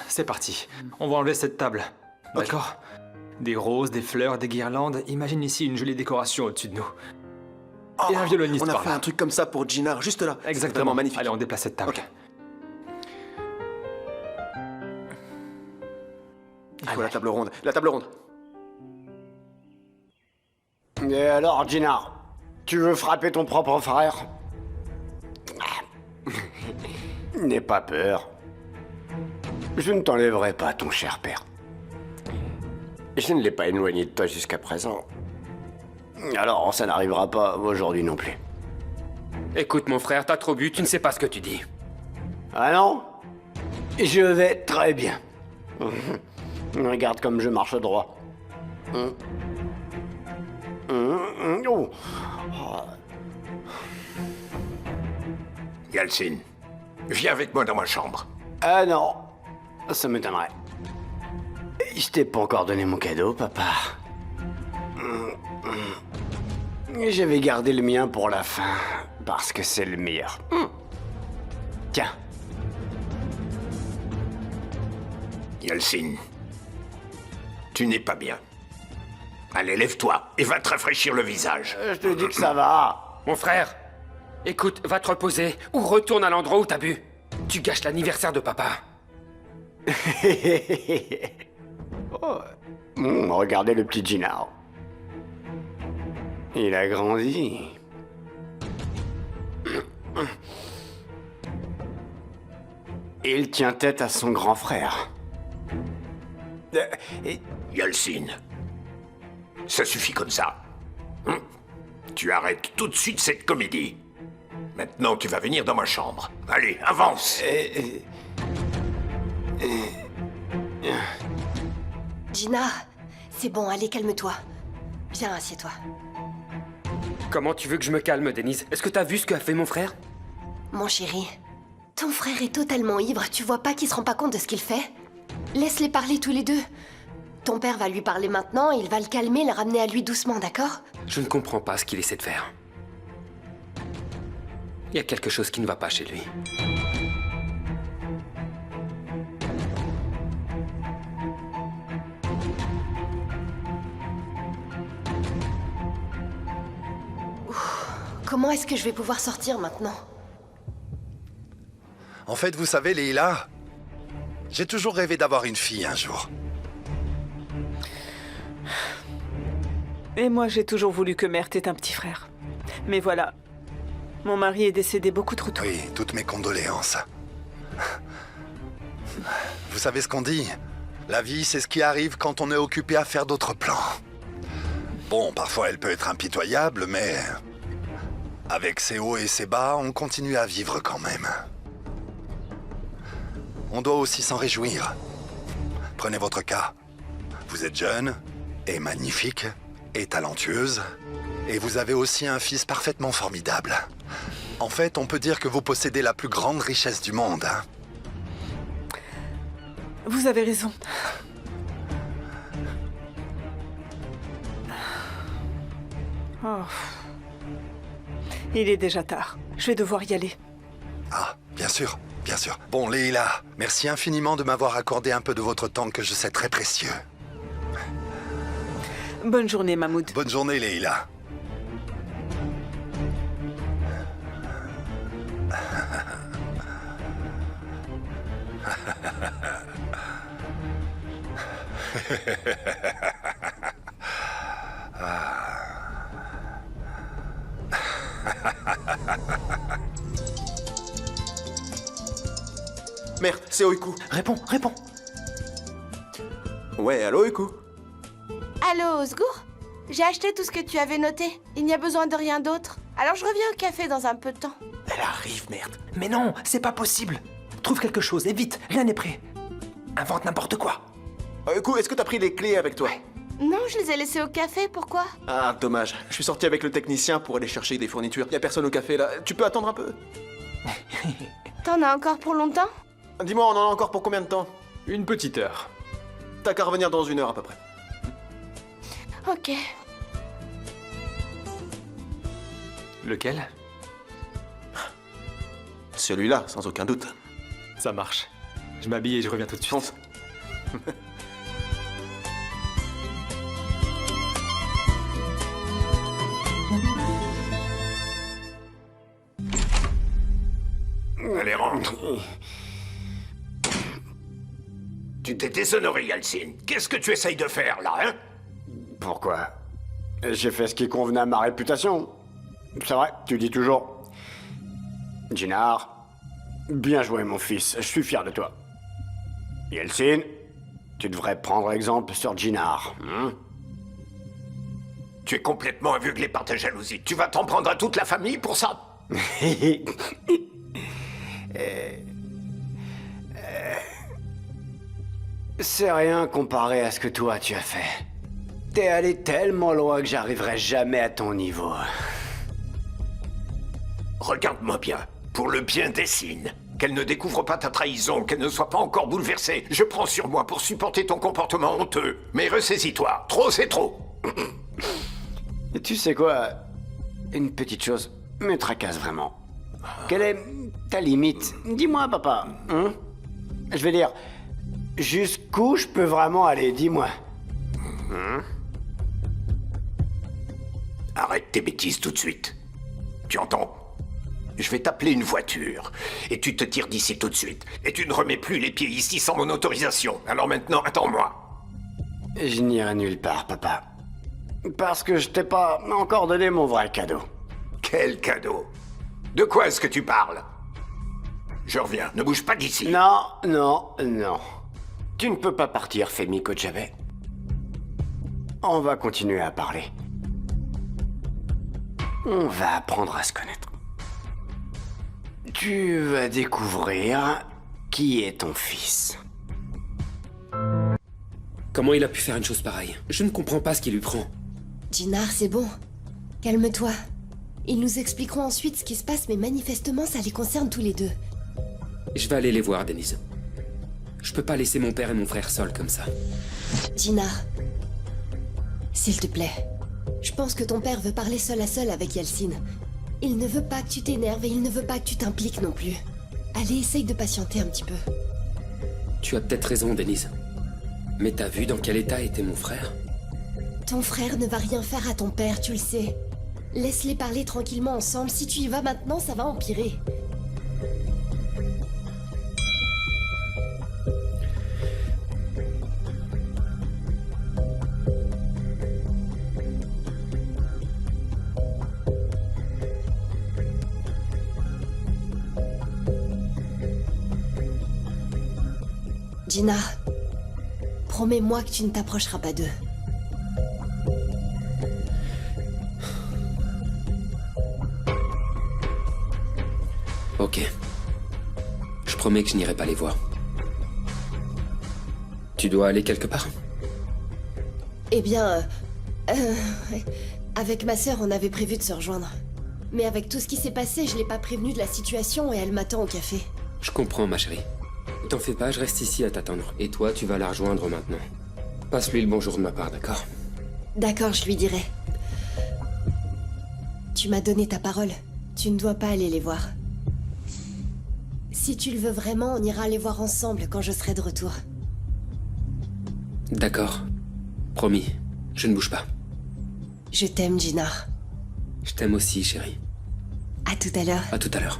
S6: C'est parti. On va enlever cette table. D'accord? Des roses, des fleurs, des guirlandes. Imagine ici une jolie décoration au-dessus de nous. Et un violoniste
S11: On a
S6: par
S11: fait
S6: là.
S11: un truc comme ça pour Gina, juste là.
S6: Exactement.
S11: C'est vraiment magnifique.
S6: Allez, on déplace cette table.
S11: Ok. Il faut la table ronde. La table ronde.
S8: Et alors, Gina, tu veux frapper ton propre frère? N'aie pas peur. Je ne t'enlèverai pas ton cher père. Je ne l'ai pas éloigné de toi jusqu'à présent. Alors, ça n'arrivera pas aujourd'hui non plus.
S4: Écoute, mon frère, t'as trop bu, tu ne sais pas ce que tu dis.
S8: Ah non? Je vais très bien. Regarde comme je marche droit. Oh.
S13: Yalcine, viens avec moi dans ma chambre.
S8: Ah non, ça m'étonnerait. Je t'ai pas encore donné mon cadeau, papa. J'avais gardé le mien pour la fin, parce que c'est le meilleur. Tiens.
S13: Yeltsin, tu n'es pas bien. Allez, lève-toi et va te rafraîchir le visage.
S8: Je te dis que ça va.
S4: Mon frère, écoute, va te reposer ou retourne à l'endroit où t'as bu. Tu gâches l'anniversaire de papa.
S8: Oh. Regardez le petit Ginard. Il a grandi. Il tient tête à son grand frère.
S13: Yeltsin, ça suffit comme ça. Tu arrêtes tout de suite cette comédie. Maintenant, tu vas venir dans ma chambre. Allez, avance.
S2: Gina, c'est bon, allez, calme-toi. Viens, assieds-toi.
S4: Comment tu veux que je me calme, Denise? Est-ce que t'as vu ce qu'a fait mon frère?
S2: Mon chéri, ton frère est totalement ivre. Tu vois pas qu'il se rend pas compte de ce qu'il fait? Laisse-les parler tous les deux. Ton père va lui parler maintenant, il va le calmer, le ramener à lui doucement, d'accord?
S4: Je ne comprends pas ce qu'il essaie de faire. Il y a quelque chose qui ne va pas chez lui.
S2: Comment est-ce que je vais pouvoir sortir maintenant?
S16: En fait, vous savez, Leila, j'ai toujours rêvé d'avoir une fille un jour.
S5: Et moi, j'ai toujours voulu que Mert ait un petit frère. Mais voilà, mon mari est décédé beaucoup trop tôt.
S16: Oui, toutes mes condoléances. Vous savez ce qu'on dit? La vie, c'est ce qui arrive quand on est occupé à faire d'autres plans. Bon, parfois elle peut être impitoyable, mais avec ses hauts et ses bas, on continue à vivre quand même. On doit aussi s'en réjouir. Prenez votre cas. Vous êtes jeune et magnifique et talentueuse, et vous avez aussi un fils parfaitement formidable. En fait, on peut dire que vous possédez la plus grande richesse du monde. Hein.
S5: Vous avez raison. Oh. Il est déjà tard. Je vais devoir y aller.
S16: Ah, bien sûr, bien sûr. Bon, Leila, merci infiniment de m'avoir accordé un peu de votre temps que je sais très précieux.
S5: Bonne journée, Mahmoud.
S16: Bonne journée, Leila.
S11: Merde, c'est Oiku.
S6: Réponds, réponds.
S11: Ouais, allô Oiku.
S10: Allô, Osgour? J'ai acheté tout ce que tu avais noté. Il n'y a besoin de rien d'autre. Alors je reviens au café dans un peu de temps.
S6: Elle arrive, merde. Mais non, c'est pas possible. Trouve quelque chose, et vite, rien n'est prêt. Invente n'importe quoi.
S11: Oiku, est-ce que t'as pris les clés avec toi?
S10: Non, je les ai laissés au café, pourquoi?
S11: Ah, dommage. Je suis sorti avec le technicien pour aller chercher des fournitures. Y a personne au café là. Tu peux attendre un peu?
S10: T'en as encore pour longtemps?
S11: Dis-moi, on en a encore pour combien de temps?
S6: Une petite heure.
S11: T'as qu'à revenir dans 1 heure à peu près.
S10: Ok.
S6: Lequel?
S11: Celui-là, sans aucun doute.
S6: Ça marche. Je m'habille et je reviens tout de suite.
S13: Allez, rentre. Tu t'es déshonoré, Yeltsin. Qu'est-ce que tu essayes de faire, là, hein?
S8: Pourquoi? J'ai fait ce qui convenait à ma réputation. C'est vrai, tu dis toujours. Ginard, bien joué, mon fils. Je suis fier de toi. Yeltsin, tu devrais prendre exemple sur Ginard.
S13: Tu es complètement aveuglé par ta jalousie. Tu vas t'en prendre à toute la famille pour ça?
S8: C'est rien comparé à ce que toi tu as fait. T'es allé tellement loin que j'arriverai jamais à ton niveau.
S13: Regarde-moi bien. Pour le bien d'Essine. Qu'elle ne découvre pas ta trahison, qu'elle ne soit pas encore bouleversée. Je prends sur moi pour supporter ton comportement honteux. Mais ressaisis-toi. Trop, c'est trop.
S8: Et tu sais quoi? Une petite chose me tracasse vraiment. Quelle est ta limite? Dis-moi, papa. Je vais dire, Jusqu'où je peux vraiment aller, dis-moi.
S13: Arrête tes bêtises tout de suite. Tu entends? Je vais t'appeler une voiture, et tu te tires d'ici tout de suite. Et tu ne remets plus les pieds ici sans mon autorisation. Alors maintenant, attends-moi.
S8: Je n'irai nulle part, papa. Parce que je t'ai pas encore donné mon vrai cadeau.
S13: Quel cadeau? De quoi est-ce que tu parles? Je reviens, ne bouge pas d'ici.
S8: Non, non, non. Tu ne peux pas partir, Femi Kojabe. On va continuer à parler. On va apprendre à se connaître. Tu vas découvrir qui est ton fils.
S4: Comment il a pu faire une chose pareille? Je ne comprends pas ce qui lui prend.
S2: Jinar, c'est bon. Calme-toi. Ils nous expliqueront ensuite ce qui se passe, mais manifestement, ça les concerne tous les deux.
S4: Je vais aller les voir, Denise. Je peux pas laisser mon père et mon frère seuls comme ça.
S2: Jinar, s'il te plaît. Je pense que ton père veut parler seul à seul avec Yeltsin. Il ne veut pas que tu t'énerves et il ne veut pas que tu t'impliques non plus. Allez, essaye de patienter un petit peu.
S4: Tu as peut-être raison, Denise. Mais t'as vu dans quel état était mon frère?
S2: Ton frère ne va rien faire à ton père, tu le sais. Laisse-les parler tranquillement ensemble. Si tu y vas maintenant, ça va empirer. Jinar, promets-moi que tu ne t'approcheras pas d'eux.
S4: Ok. Je promets que je n'irai pas les voir. Tu dois aller quelque part?
S2: Eh bien, avec ma sœur, on avait prévu de se rejoindre. Mais avec tout ce qui s'est passé, je l'ai pas prévenue de la situation et elle m'attend au café.
S4: Je comprends, ma chérie. T'en fais pas, je reste ici à t'attendre. Et toi, tu vas la rejoindre maintenant. Passe-lui le bonjour de ma part, d'accord?
S2: D'accord, je lui dirai. Tu m'as donné ta parole. Tu ne dois pas aller les voir. Si tu le veux vraiment, on ira les voir ensemble quand je serai de retour.
S4: D'accord. Promis, je ne bouge pas.
S2: Je t'aime, Jinar.
S4: Je t'aime aussi, chérie.
S2: À tout à l'heure.
S4: À tout à l'heure.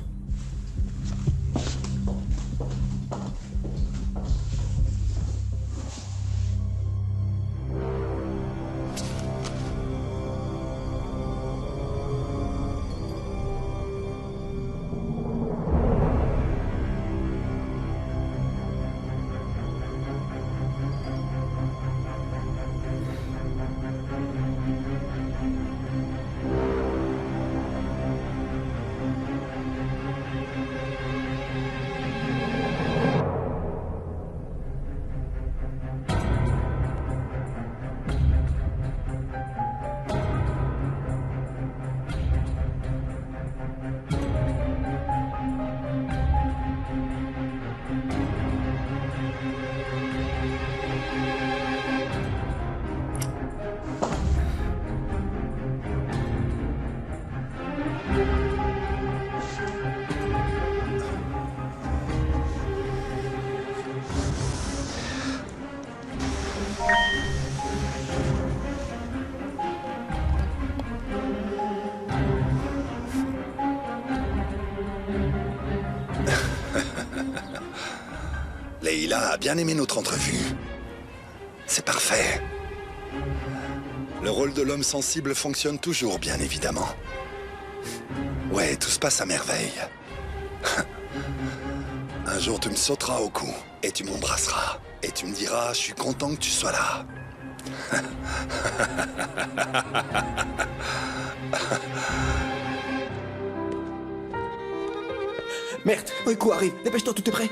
S16: Leila a bien aimé notre entrevue. C'est parfait. Le rôle de l'homme sensible fonctionne toujours, bien évidemment. Ouais, tout se passe à merveille. Un jour, tu me sauteras au cou et tu m'embrasseras. Et tu me diras, je suis content que tu sois là.
S18: Merde, Oiku arrive, dépêche-toi, tout est prêt.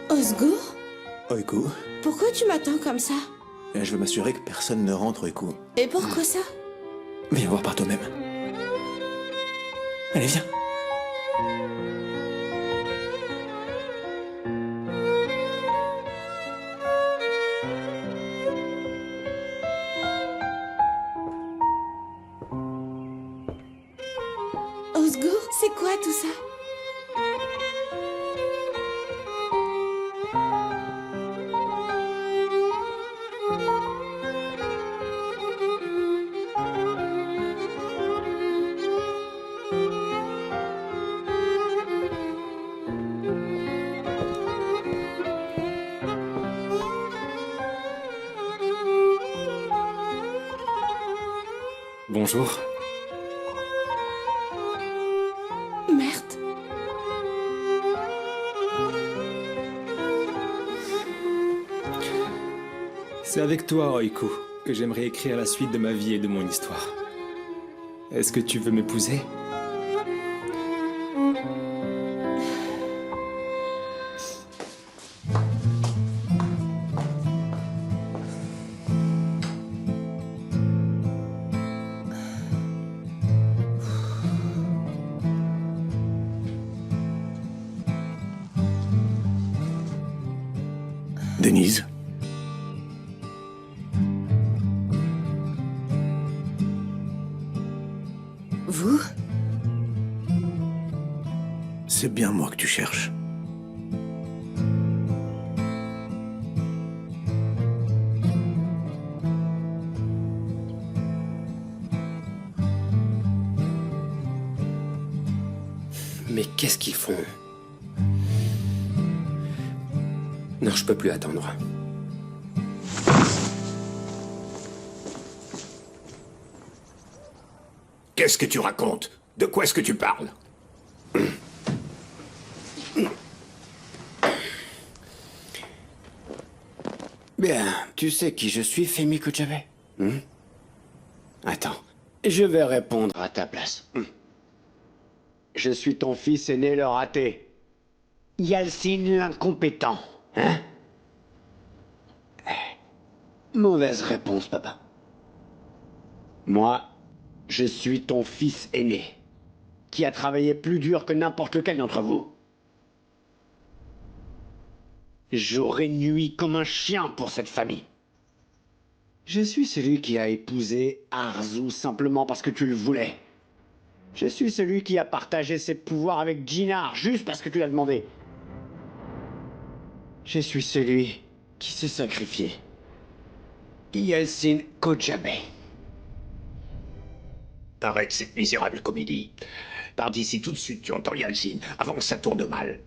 S10: Osgour,
S18: Oiku,
S10: pourquoi tu m'attends comme ça?
S18: je veux m'assurer que personne ne rentre, Oiku.
S10: Et pourquoi ça?
S18: Viens voir par toi-même. Allez, viens.
S10: Osgour, c'est quoi tout ça?
S6: Bonjour.
S10: Merde.
S6: C'est avec toi, Oiku, que j'aimerais écrire la suite de ma vie et de mon histoire. Est-ce que tu veux m'épouser?
S3: Denise?
S2: Vous?
S3: C'est bien moi que tu cherches.
S4: Mais qu'est-ce qu'ils font? Non, je peux plus attendre.
S13: Qu'est-ce que tu racontes? De quoi est-ce que tu parles?
S8: Bien, tu sais qui je suis, Femi Kojabe? Attends, je vais répondre à ta place. Je suis ton fils aîné le raté. Yalcin l'incompétent. Hein? Mauvaise réponse, papa. Moi, je suis ton fils aîné, qui a travaillé plus dur que n'importe lequel d'entre vous. Jour et nuit comme un chien pour cette famille. Je suis celui qui a épousé Arzu simplement parce que tu le voulais. Je suis celui qui a partagé ses pouvoirs avec Jinar juste parce que tu l'as demandé. Je suis celui qui s'est sacrifié. Yalcin Kojabe.
S13: Arrête cette misérable comédie. Pars d'ici tout de suite, tu entends, Yalcin, avant que ça tourne mal.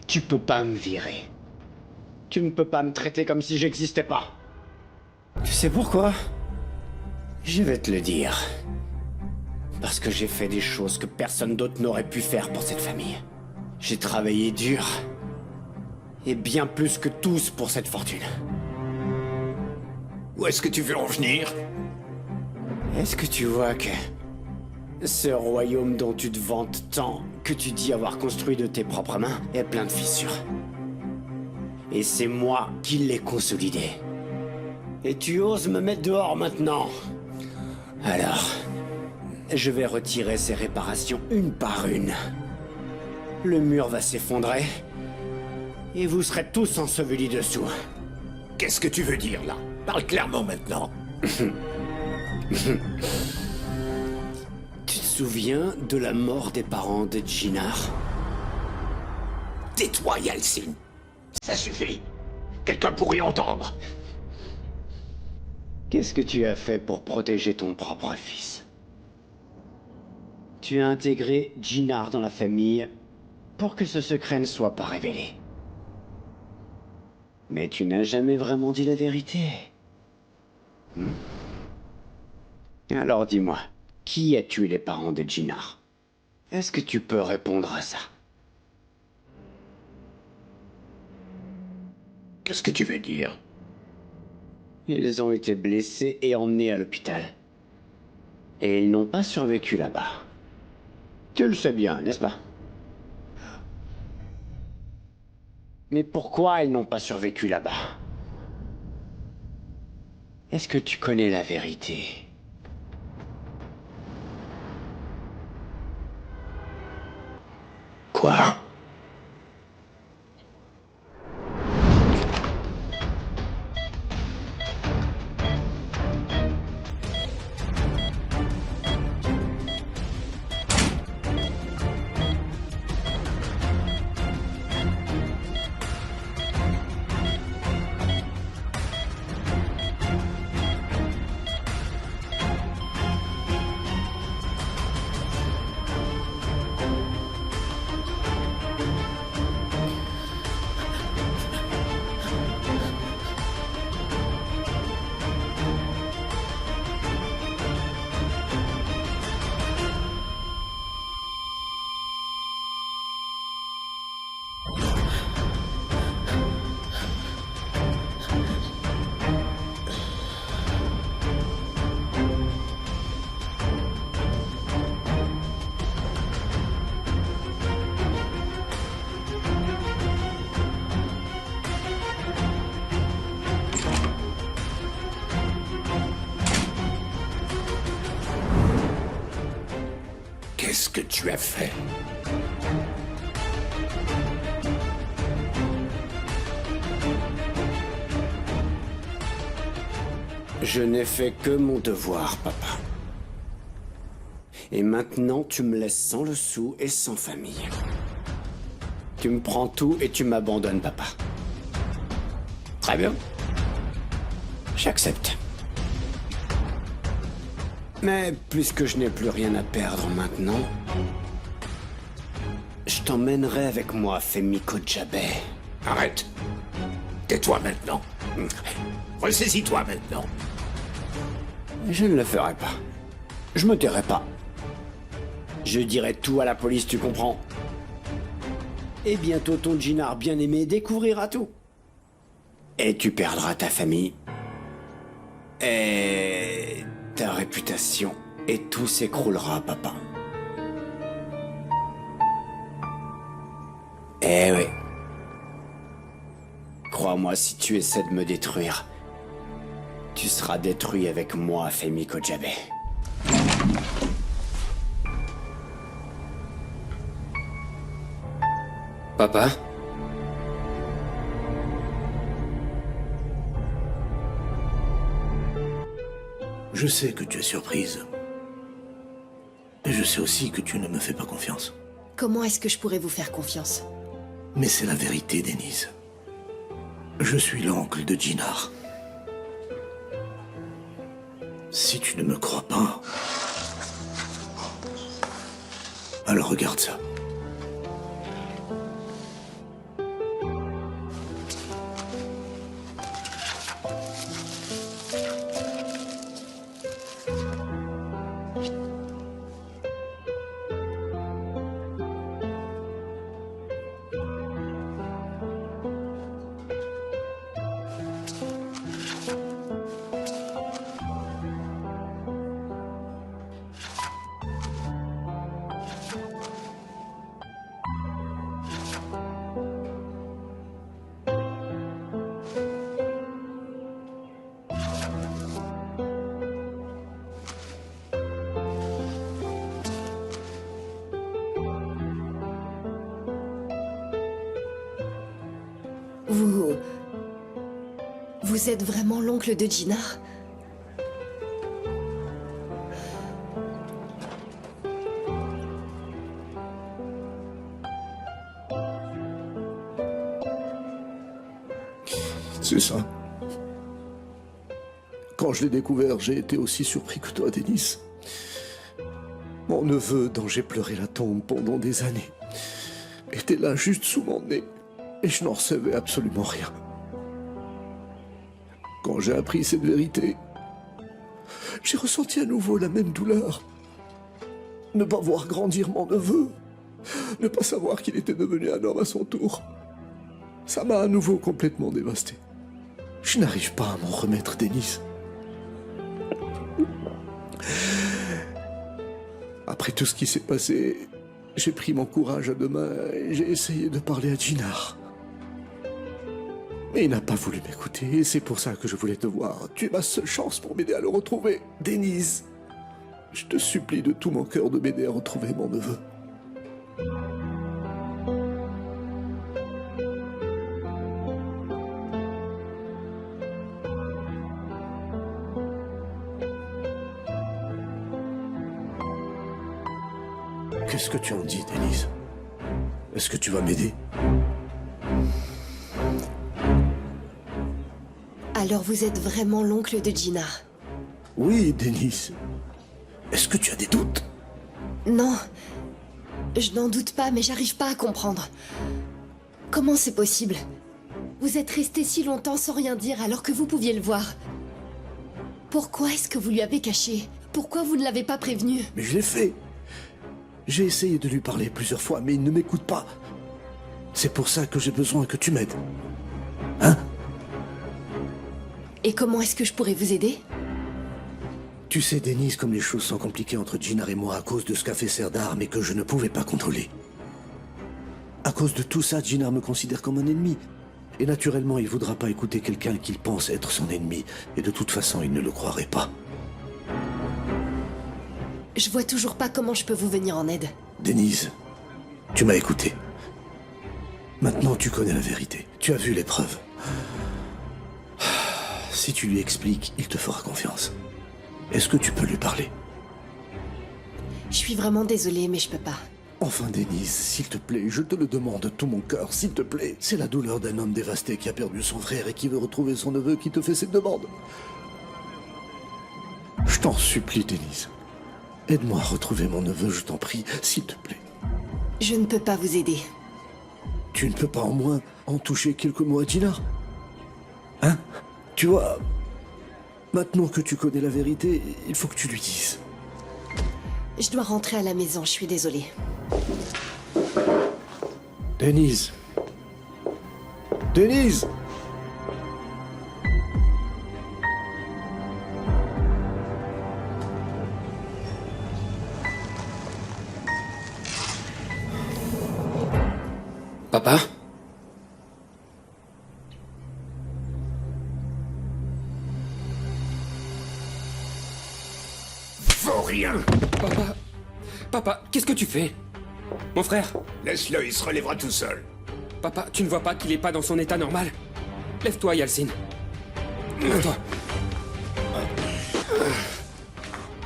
S8: Tu peux pas me virer. Tu ne peux pas me traiter comme si j'existais pas. Tu sais pourquoi? Je vais te le dire. Parce que j'ai fait des choses que personne d'autre n'aurait pu faire pour cette famille. J'ai travaillé dur. Et bien plus que tous pour cette fortune.
S13: Où est-ce que tu veux en venir?
S8: Est-ce que tu vois que ce royaume dont tu te vantes tant, que tu dis avoir construit de tes propres mains, est plein de fissures? Et c'est moi qui l'ai consolidé. Et tu oses me mettre dehors maintenant? Alors, je vais retirer ces réparations une par une. Le mur va s'effondrer, et vous serez tous ensevelis dessous.
S13: Qu'est-ce que tu veux dire, là? Parle clairement maintenant.
S8: Tu te souviens de la mort des parents de Jinar?
S13: Tais-toi, Yalcin. Ça suffit. Quelqu'un pourrait entendre.
S8: Qu'est-ce que tu as fait pour protéger ton propre fils? Tu as intégré Jinar dans la famille pour que ce secret ne soit pas révélé. Mais tu n'as jamais vraiment dit la vérité. Alors dis-moi, qui a tué les parents de Jinar? Est-ce que tu peux répondre à ça?
S13: Qu'est-ce que tu veux dire?
S8: Ils ont été blessés et emmenés à l'hôpital. Et ils n'ont pas survécu là-bas. Tu le sais bien, n'est-ce pas? Mais pourquoi ils n'ont pas survécu là-bas? Est-ce que tu connais la vérité?
S13: Quoi?
S1: Qu'est-ce que tu as fait?
S8: Je n'ai fait que mon devoir, papa. Et maintenant, tu me laisses sans le sou et sans famille. Tu me prends tout et tu m'abandonnes, papa. Très bien. J'accepte. Mais puisque je n'ai plus rien à perdre maintenant, je t'emmènerai avec moi, Femi Kojabeh.
S13: Arrête. Tais-toi maintenant. Ressaisis-toi maintenant.
S8: Je ne le ferai pas. Je me tairai pas. Je dirai tout à la police, tu comprends? Et bientôt ton Djinar bien-aimé découvrira tout. Et tu perdras ta famille. Et ta réputation. Et tout s'écroulera, papa. Eh oui. Crois-moi, si tu essaies de me détruire, tu seras détruit avec moi, Femi Kojabeh.
S4: Papa?
S3: Je sais que tu es surprise. Et je sais aussi que tu ne me fais pas confiance.
S2: Comment est-ce que je pourrais vous faire confiance?
S3: Mais c'est la vérité, Denise. Je suis l'oncle de Djinar. Si tu ne me crois pas, alors regarde ça.
S2: Vous êtes vraiment l'oncle de Djinar?
S3: C'est ça. Quand je l'ai découvert, j'ai été aussi surpris que toi, Denis. Mon neveu, dont j'ai pleuré la tombe pendant des années, était là juste sous mon nez, et je n'en recevais absolument rien. Quand j'ai appris cette vérité, j'ai ressenti à nouveau la même douleur. Ne pas voir grandir mon neveu, ne pas savoir qu'il était devenu un homme à son tour, ça m'a à nouveau complètement dévasté. Je n'arrive pas à m'en remettre, Denis. Après tout ce qui s'est passé, j'ai pris mon courage à deux mains et j'ai essayé de parler à Djinar. Mais il n'a pas voulu m'écouter et c'est pour ça que je voulais te voir. Tu es ma seule chance pour m'aider à le retrouver. Denise, je te supplie de tout mon cœur de m'aider à retrouver mon neveu. Qu'est-ce que tu en dis, Denise? Est-ce que tu vas m'aider?
S2: Alors vous êtes vraiment l'oncle de Djinar?
S3: Oui, Denise. Est-ce que tu as des doutes?
S2: Non. Je n'en doute pas, mais j'arrive pas à comprendre. Comment c'est possible? Vous êtes resté si longtemps sans rien dire alors que vous pouviez le voir. Pourquoi est-ce que vous lui avez caché? Pourquoi vous ne l'avez pas prévenu?
S3: Mais je l'ai fait. J'ai essayé de lui parler plusieurs fois, mais il ne m'écoute pas. C'est pour ça que j'ai besoin que tu m'aides. Hein?
S2: Et comment est-ce que je pourrais vous aider?
S3: Tu sais, Denise, comme les choses sont compliquées entre Djinar et moi à cause de ce qu'a fait Serdar, mais que je ne pouvais pas contrôler. À cause de tout ça, Djinar me considère comme un ennemi. Et naturellement, il ne voudra pas écouter quelqu'un qu'il pense être son ennemi. Et de toute façon, il ne le croirait pas.
S2: Je vois toujours pas comment je peux vous venir en aide.
S3: Denise, tu m'as écouté. Maintenant, tu connais la vérité. Tu as vu les preuves. Si tu lui expliques, il te fera confiance. Est-ce que tu peux lui parler?
S2: Je suis vraiment désolée, mais je peux pas.
S3: Enfin, Denise, s'il te plaît, je te le demande de tout mon cœur, s'il te plaît. C'est la douleur d'un homme dévasté qui a perdu son frère et qui veut retrouver son neveu qui te fait cette demande. Je t'en supplie, Denise. Aide-moi à retrouver mon neveu, je t'en prie, s'il te plaît.
S2: Je ne peux pas vous aider.
S3: Tu ne peux pas au moins en toucher quelques mots à Gina? Hein? Tu vois, maintenant que tu connais la vérité, il faut que tu lui dises.
S2: Je dois rentrer à la maison, je suis désolée.
S3: Denise. Denise!
S4: Papa?
S13: Faut rien.
S4: Papa? Papa, qu'est-ce que tu fais? Mon frère?
S13: Laisse-le, il se relèvera tout seul.
S4: Papa, tu ne vois pas qu'il est pas dans son état normal? Lève-toi, Yalcine. Lève-toi.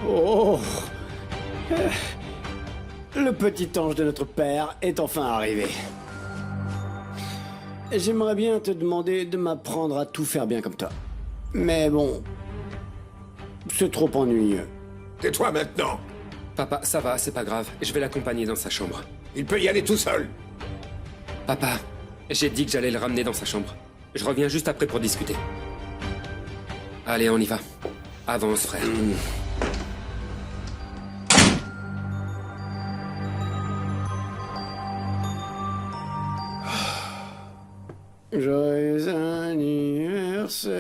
S8: Oh. Le petit ange de notre père est enfin arrivé. J'aimerais bien te demander de m'apprendre à tout faire bien comme toi. Mais bon, c'est trop ennuyeux.
S13: Tais-toi maintenant.
S4: Papa, ça va, c'est pas grave. Je vais l'accompagner dans sa chambre.
S13: Il peut y aller tout seul.
S4: Papa, j'ai dit que j'allais le ramener dans sa chambre. Je reviens juste après pour discuter. Allez, on y va. Avance, frère.
S8: Joyeux anniversaire.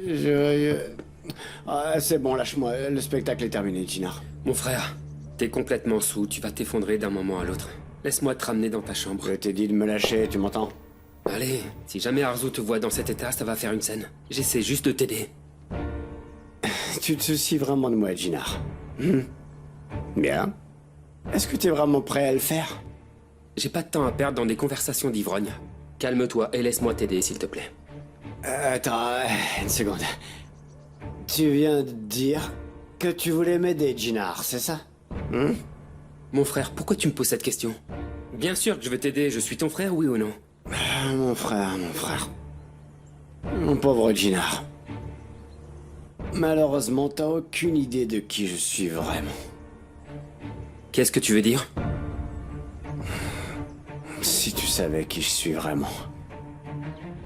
S8: Joyeux... Ah, c'est bon, lâche-moi. Le spectacle est terminé, Gina.
S4: Mon frère, t'es complètement sous. Tu vas t'effondrer d'un moment à l'autre. Laisse-moi te ramener dans ta chambre.
S8: Je t'ai dit de me lâcher, tu m'entends?
S4: Allez, si jamais Arzu te voit dans cet état, ça va faire une scène. J'essaie juste de t'aider.
S8: Tu te soucies vraiment de moi, Gina? Bien. Est-ce que t'es vraiment prêt à le faire?
S4: J'ai pas de temps à perdre dans des conversations d'ivrogne. Calme-toi et laisse-moi t'aider, s'il te plaît.
S8: Attends, une seconde. Tu viens de dire que tu voulais m'aider, Ginar, c'est ça?
S4: Mon frère, pourquoi tu me poses cette question? Bien sûr que je vais t'aider, je suis ton frère, oui ou non?
S8: Mon frère, mon frère. Mon pauvre Ginar. Malheureusement, t'as aucune idée de qui je suis vraiment.
S4: Qu'est-ce que tu veux dire?
S8: Si tu savais qui je suis vraiment,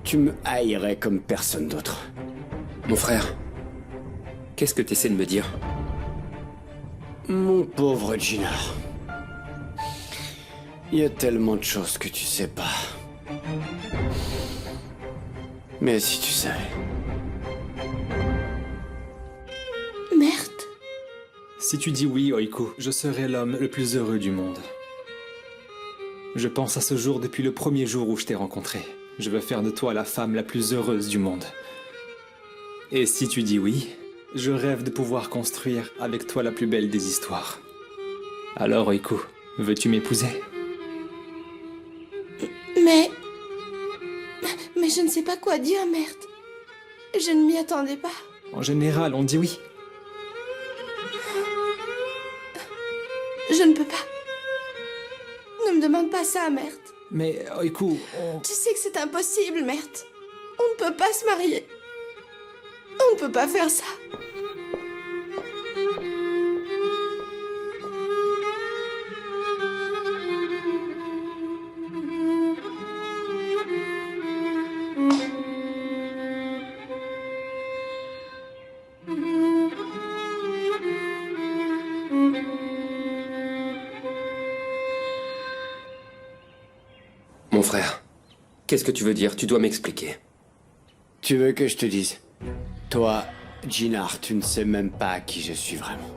S8: tu me haïrais comme personne d'autre.
S4: Mon frère, qu'est-ce que t'essaies de me dire?
S8: Mon pauvre Ginar. Il y a tellement de choses que tu sais pas. Mais si tu savais...
S10: Merde.
S6: Si tu dis oui, Oiku, je serai l'homme le plus heureux du monde. Je pense à ce jour depuis le premier jour où je t'ai rencontré. Je veux faire de toi la femme la plus heureuse du monde. Et si tu dis oui, je rêve de pouvoir construire avec toi la plus belle des histoires. Alors, Oiku, veux-tu m'épouser?
S10: Mais je ne sais pas quoi dire, merde. Je ne m'y attendais pas.
S6: En général, on dit oui.
S10: Je ne peux pas. Ne me demande pas ça, merde.
S6: Mais, Oiku,
S10: Tu sais que c'est impossible, merde. On ne peut pas se marier. On ne peut pas faire ça.
S4: Mon frère, qu'est-ce que tu veux dire? Tu dois m'expliquer.
S8: Tu veux que je te dise? Toi, Ginar, tu ne sais même pas qui je suis vraiment.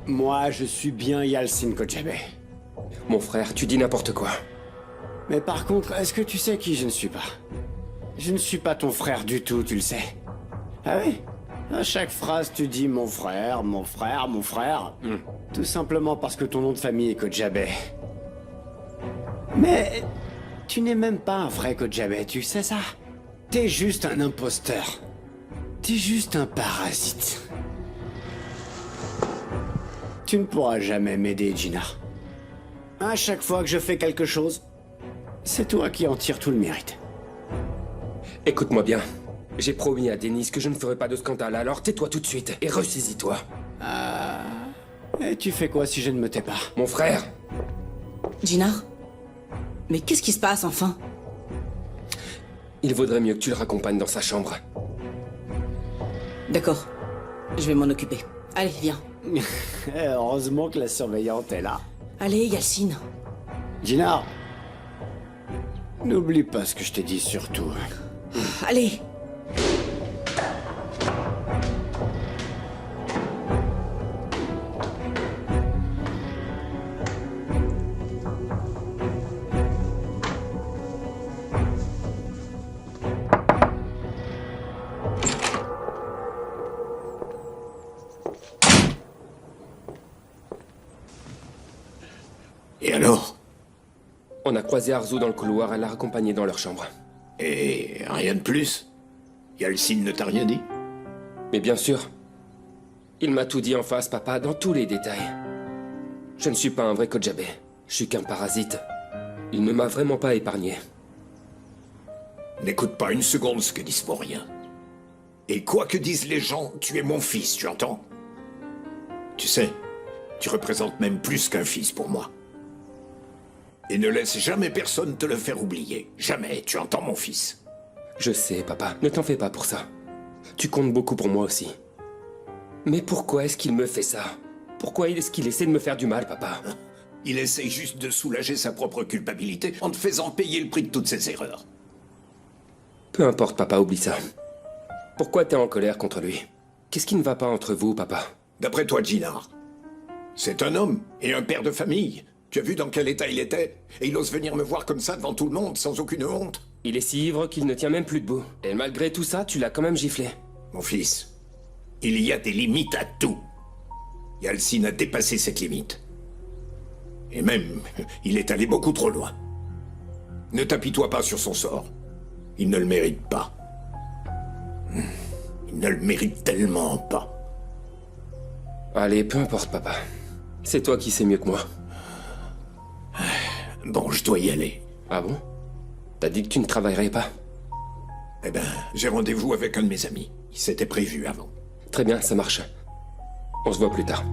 S8: Moi, je suis bien Yalcine Kojebe.
S4: Mon frère, tu dis n'importe quoi.
S8: Mais par contre, est-ce que tu sais qui je ne suis pas? Je ne suis pas ton frère du tout, tu le sais. Ah oui? À chaque phrase, tu dis mon frère, mon frère, mon frère. Tout simplement parce que ton nom de famille est Kojabe. Mais tu n'es même pas un vrai Kojabe, tu sais ça? T'es juste un imposteur. T'es juste un parasite. Tu ne pourras jamais m'aider, Gina. À chaque fois que je fais quelque chose, c'est toi qui en tires tout le mérite.
S4: Écoute-moi bien. J'ai promis à Denise que je ne ferai pas de scandale, alors tais-toi tout de suite et ressaisis-toi.
S8: Et tu fais quoi si je ne me tais pas?
S4: Mon frère?
S12: Jinar? Mais qu'est-ce qui se passe enfin?
S4: Il vaudrait mieux que tu le raccompagnes dans sa chambre.
S12: D'accord. Je vais m'en occuper. Allez, viens.
S8: Heureusement que la surveillante est là.
S12: Allez, Yalcine.
S8: Gina, n'oublie pas ce que je t'ai dit surtout.
S12: Allez.
S13: Et alors?
S4: On a croisé Arzu dans le couloir, elle l'a raccompagné dans leur chambre.
S13: Et rien de plus? Yalcine ne t'a rien dit?
S4: Mais bien sûr. Il m'a tout dit en face, papa, dans tous les détails. Je ne suis pas un vrai Kojabe. Je suis qu'un parasite. Il ne m'a vraiment pas épargné.
S13: N'écoute pas une seconde ce que disent vos rien. Et quoi que disent les gens, tu es mon fils, tu entends? Tu sais, tu représentes même plus qu'un fils pour moi. Et ne laisse jamais personne te le faire oublier. Jamais, tu entends, mon fils?
S4: Je sais, papa. Ne t'en fais pas pour ça. Tu comptes beaucoup pour moi aussi. Mais pourquoi est-ce qu'il me fait ça? Pourquoi est-ce qu'il essaie de me faire du mal, papa?
S13: Il essaie juste de soulager sa propre culpabilité en te faisant payer le prix de toutes ses erreurs.
S4: Peu importe, papa, oublie ça. Pourquoi t'es en colère contre lui? Qu'est-ce qui ne va pas entre vous, papa?
S13: D'après toi, Jinar, c'est un homme et un père de famille. Tu as vu dans quel état il était? Et il ose venir me voir comme ça devant tout le monde, sans aucune honte?
S4: Il est si ivre qu'il ne tient même plus debout. Et malgré tout ça, tu l'as quand même giflé.
S13: Mon fils, il y a des limites à tout. Yalcine a dépassé cette limite. Et même, il est allé beaucoup trop loin. Ne t'apitoie pas sur son sort. Il ne le mérite pas. Il ne le mérite tellement pas.
S4: Allez, peu importe, papa. C'est toi qui sais mieux que moi.
S13: Bon, je dois y aller.
S4: Ah bon? T'as dit que tu ne travaillerais pas?
S13: Eh ben, j'ai rendez-vous avec un de mes amis. Il s'était prévu avant.
S4: Très bien, ça marche. On se voit plus tard.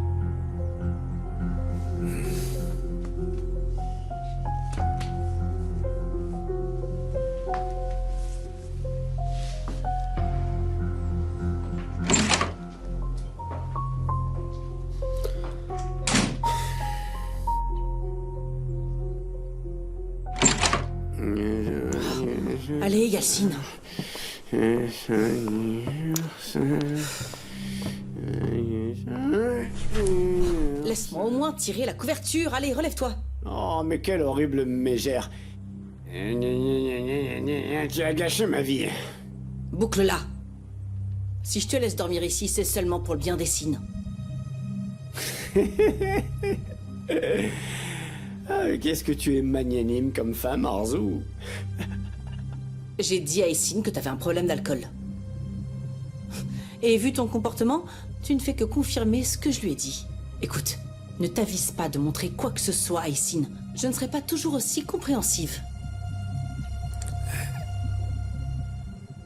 S12: Allez, Yalcine. Laisse-moi au moins tirer la couverture. Allez, relève-toi.
S8: Oh, mais quelle horrible mégère. Tu as gâché ma vie.
S12: Boucle-la. Si je te laisse dormir ici, c'est seulement pour le bien des Cines.
S8: Qu'est-ce que tu es magnanime comme femme, Arzu.
S12: J'ai dit à Essine que t'avais un problème d'alcool. Et vu ton comportement, tu ne fais que confirmer ce que je lui ai dit. Écoute, ne t'avise pas de montrer quoi que ce soit à Essine. Je ne serai pas toujours aussi compréhensive.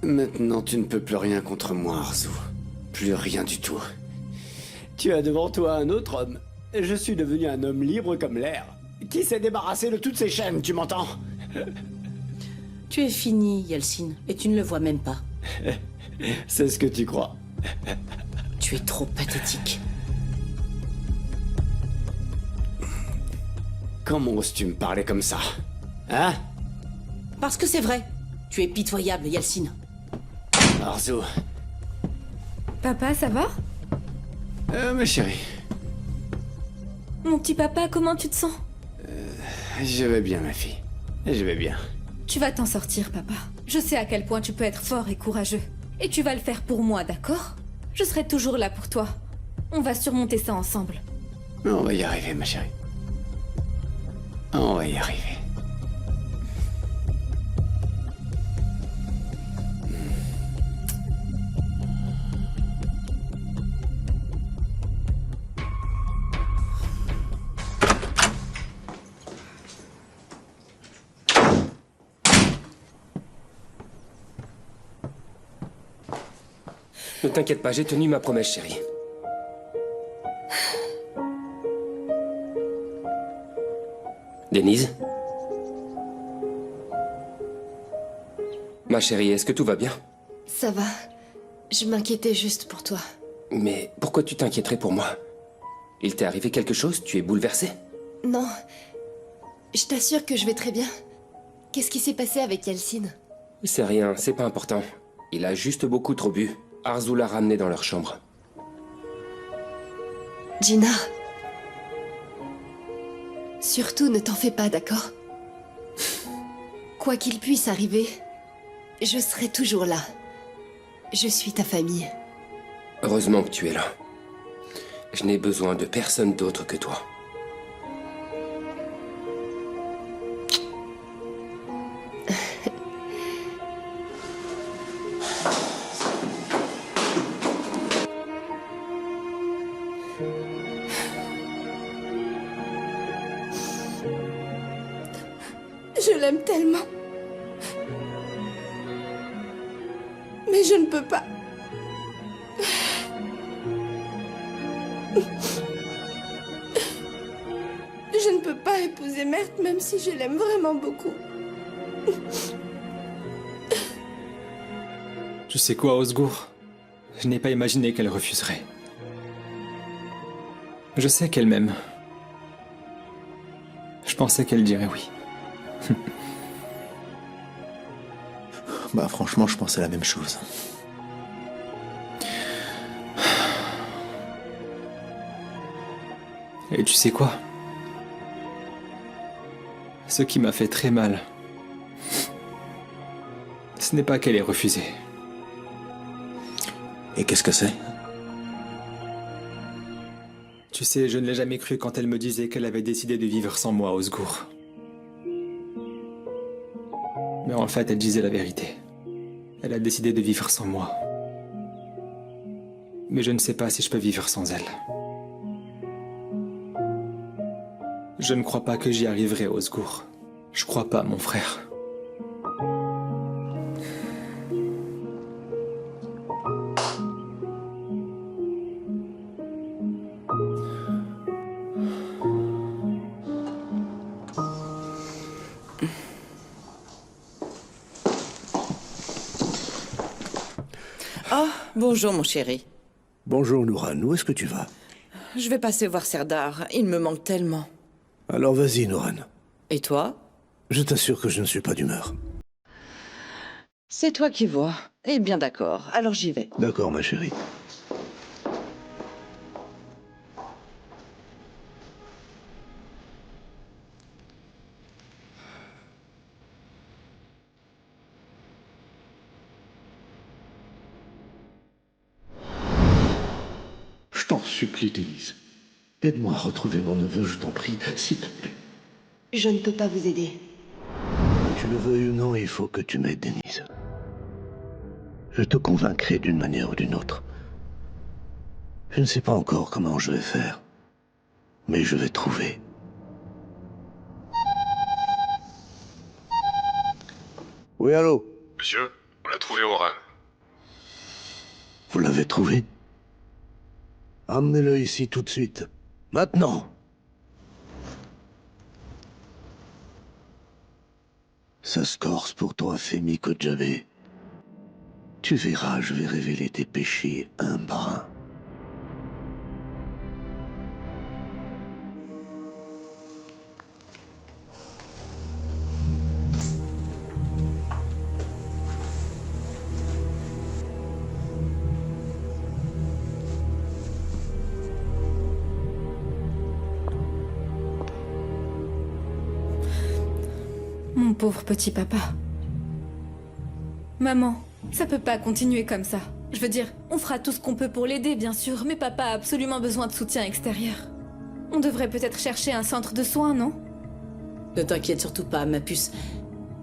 S8: Maintenant, tu ne peux plus rien contre moi, Arzu. Plus rien du tout. Tu as devant toi un autre homme. Je suis devenu un homme libre comme l'air, qui s'est débarrassé de toutes ses chaînes, tu m'entends?
S12: Tu es fini, Yalcine, et tu ne le vois même pas.
S8: C'est ce que tu crois.
S12: Tu es trop pathétique.
S8: Comment oses-tu me parler comme ça? Hein?
S12: Parce que c'est vrai. Tu es pitoyable, Yalcine.
S8: Arzu.
S15: Papa, ça va?
S8: Ma chérie.
S15: Mon petit papa, comment tu te sens?
S8: Je vais bien, ma fille. Je vais bien.
S15: Tu vas t'en sortir, papa. Je sais à quel point tu peux être fort et courageux. Et tu vas le faire pour moi, d'accord? Je serai toujours là pour toi. On va surmonter ça ensemble.
S8: On va y arriver, ma chérie. On va y arriver.
S4: Ne t'inquiète pas, j'ai tenu ma promesse, chérie. Denise? Ma chérie, est-ce que tout va bien?
S2: Ça va. Je m'inquiétais juste pour toi.
S4: Mais pourquoi tu t'inquiéterais pour moi? Il t'est arrivé quelque chose? Tu es bouleversée?
S2: Non. Je t'assure que je vais très bien. Qu'est-ce qui s'est passé avec Yeltsin?
S4: C'est rien, c'est pas important. Il a juste beaucoup trop bu. Arzu l'a ramené dans leur chambre.
S2: Gina. Surtout ne t'en fais pas, d'accord? Quoi qu'il puisse arriver, je serai toujours là. Je suis ta famille.
S4: Heureusement que tu es là. Je n'ai besoin de personne d'autre que toi.
S10: Je l'aime tellement. Mais je ne peux pas. Je ne peux pas épouser Mert, même si je l'aime vraiment beaucoup.
S6: Tu sais quoi, Osgour? Je n'ai pas imaginé qu'elle refuserait. Je sais qu'elle m'aime. Je pensais qu'elle dirait oui.
S18: Bah franchement, je pensais la même chose.
S6: Et tu sais quoi? Ce qui m'a fait très mal, ce n'est pas qu'elle ait refusé.
S18: Et qu'est-ce que c'est?
S6: Tu sais, je ne l'ai jamais cru quand elle me disait qu'elle avait décidé de vivre sans moi, Osgour. Mais en fait, elle disait la vérité. Elle a décidé de vivre sans moi. Mais je ne sais pas si je peux vivre sans elle. Je ne crois pas que j'y arriverai, Osgour. Je crois pas, mon frère.
S19: Oh, bonjour mon chéri.
S3: Bonjour Nouran, où est-ce que tu vas?
S19: Je vais passer voir Serdar, il me manque tellement.
S3: Alors vas-y Nouran.
S19: Et toi?
S3: Je t'assure que je ne suis pas d'humeur.
S19: C'est toi qui vois. Eh bien d'accord, alors j'y vais.
S3: D'accord ma chérie. Je t'en supplie, Denise. Aide-moi à retrouver mon neveu, je t'en prie, s'il te plaît.
S2: Je ne peux pas vous aider.
S3: Que tu le veuilles ou non, il faut que tu m'aides, Denise. Je te convaincrai d'une manière ou d'une autre. Je ne sais pas encore comment je vais faire, mais je vais trouver. Oui, allô?
S20: Monsieur, on l'a trouvé au Rhin.
S3: Vous l'avez trouvé? Amenez-le ici tout de suite. Maintenant! Ça se corse pour toi, Femi Kodjavé. Tu verras, je vais révéler tes péchés un par un.
S15: Mon pauvre petit papa. Maman, ça peut pas continuer comme ça. Je veux dire, on fera tout ce qu'on peut pour l'aider, bien sûr, mais papa a absolument besoin de soutien extérieur. On devrait peut-être chercher un centre de soins, non?
S12: Ne t'inquiète surtout pas, ma puce.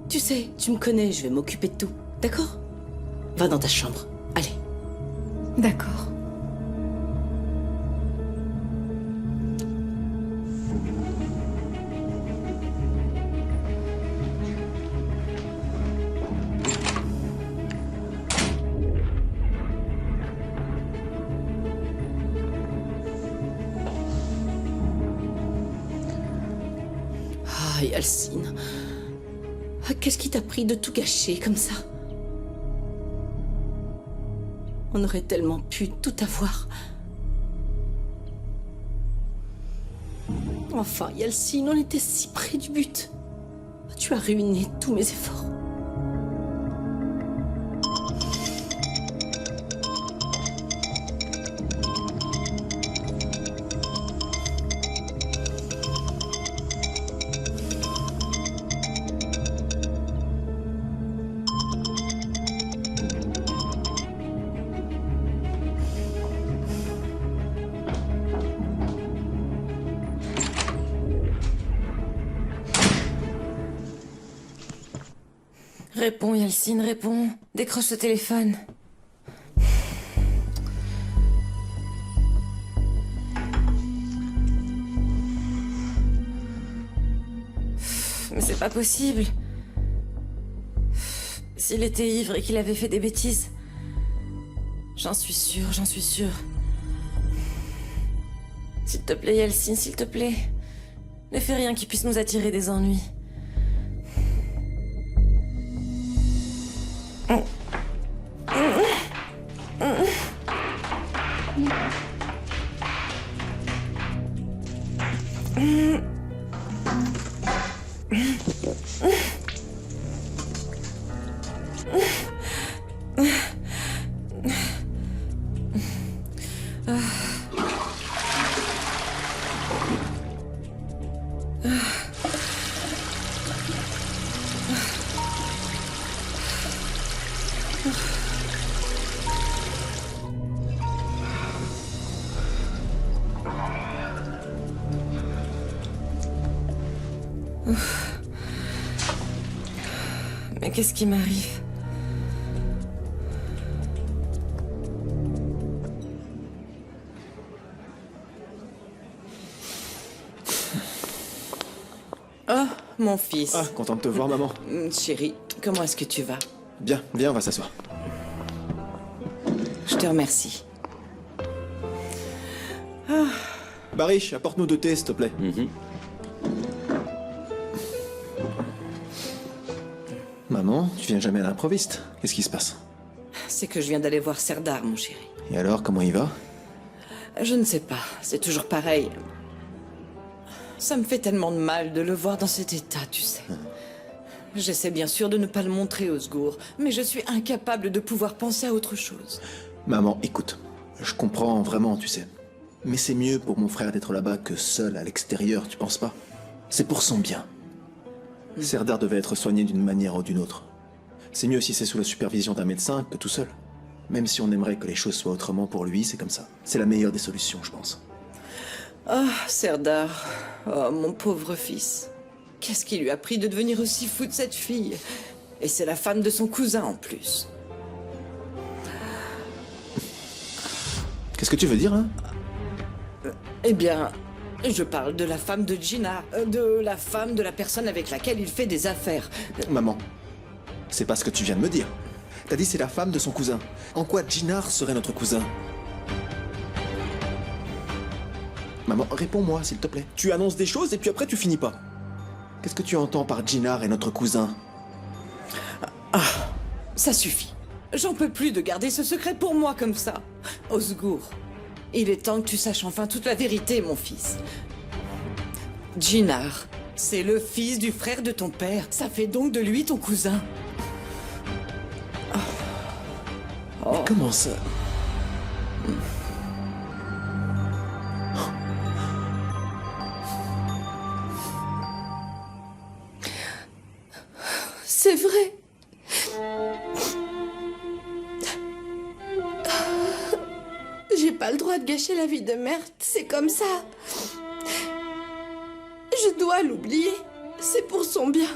S12: Tu sais, tu me connais, je vais m'occuper de tout, d'accord? Va dans ta chambre, allez.
S15: D'accord.
S12: Ah, Yalcine. Ah, qu'est-ce qui t'a pris de tout gâcher comme ça? On aurait tellement pu tout avoir. Enfin, Yalcine, on était si près du but. Tu as ruiné tous mes efforts.
S7: Réponds, Yalcine, réponds. Décroche le téléphone. Mais c'est pas possible. S'il était ivre et qu'il avait fait des bêtises. J'en suis sûre, j'en suis sûre. S'il te plaît, Yalcine, s'il te plaît. Ne fais rien qui puisse nous attirer des ennuis. Mais qu'est-ce qui m'arrive?
S12: Oh, mon fils.
S18: Ah, content de te voir, maman.
S12: Chérie, comment est-ce que tu vas?
S18: Bien, viens, on va s'asseoir.
S12: Je te remercie.
S18: Barish, apporte-nous 2 thés, s'il te plaît. Maman, tu viens jamais à l'improviste. Qu'est-ce qui se passe?
S12: C'est que je viens d'aller voir Serdar, mon chéri.
S18: Et alors, comment il va?
S12: Je ne sais pas, c'est toujours pareil. Ça me fait tellement de mal de le voir dans cet état, tu sais. J'essaie bien sûr de ne pas le montrer au secours, mais je suis incapable de pouvoir penser à autre chose.
S18: Maman, écoute. Je comprends vraiment, tu sais. Mais c'est mieux pour mon frère d'être là-bas que seul à l'extérieur, tu penses pas? C'est pour son bien. Serdar devait être soigné d'une manière ou d'une autre. C'est mieux si c'est sous la supervision d'un médecin que tout seul. Même si on aimerait que les choses soient autrement pour lui, c'est comme ça. C'est la meilleure des solutions, je pense.
S12: Ah, Serdar. Oh, mon pauvre fils. Qu'est-ce qui lui a pris de devenir aussi fou de cette fille? Et c'est la femme de son cousin en plus.
S18: Qu'est-ce que tu veux dire, hein?
S12: Eh bien, je parle de la femme de Gina, de la femme de la personne avec laquelle il fait des affaires.
S18: Maman, c'est pas ce que tu viens de me dire. T'as dit c'est la femme de son cousin. En quoi Jinar serait notre cousin? Maman, réponds-moi, s'il te plaît. Tu annonces des choses et puis après tu finis pas. Qu'est-ce que tu entends par Jinar et notre cousin?
S12: Ah, ça suffit. J'en peux plus de garder ce secret pour moi comme ça. Osgour, il est temps que tu saches enfin toute la vérité, mon fils. Jinar, c'est le fils du frère de ton père. Ça fait donc de lui ton cousin.
S18: Mais comment ça?
S12: C'est vrai.
S10: pas le droit de gâcher la vie de Mert, c'est comme ça. Je dois l'oublier. C'est pour son bien.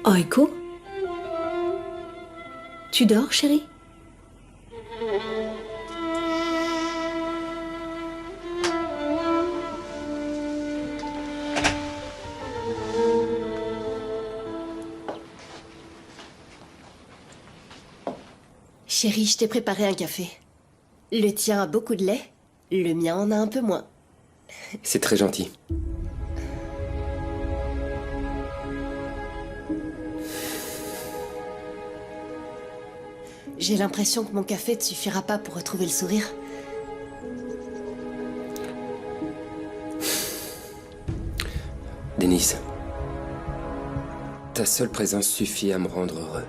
S9: Oiko? Tu dors, chérie?
S2: Chérie, je t'ai préparé un café. Le tien a beaucoup de lait, le mien en a un peu moins.
S4: C'est très gentil.
S2: J'ai l'impression que mon café ne suffira pas pour retrouver le sourire.
S4: Denise, ta seule présence suffit à me rendre heureux.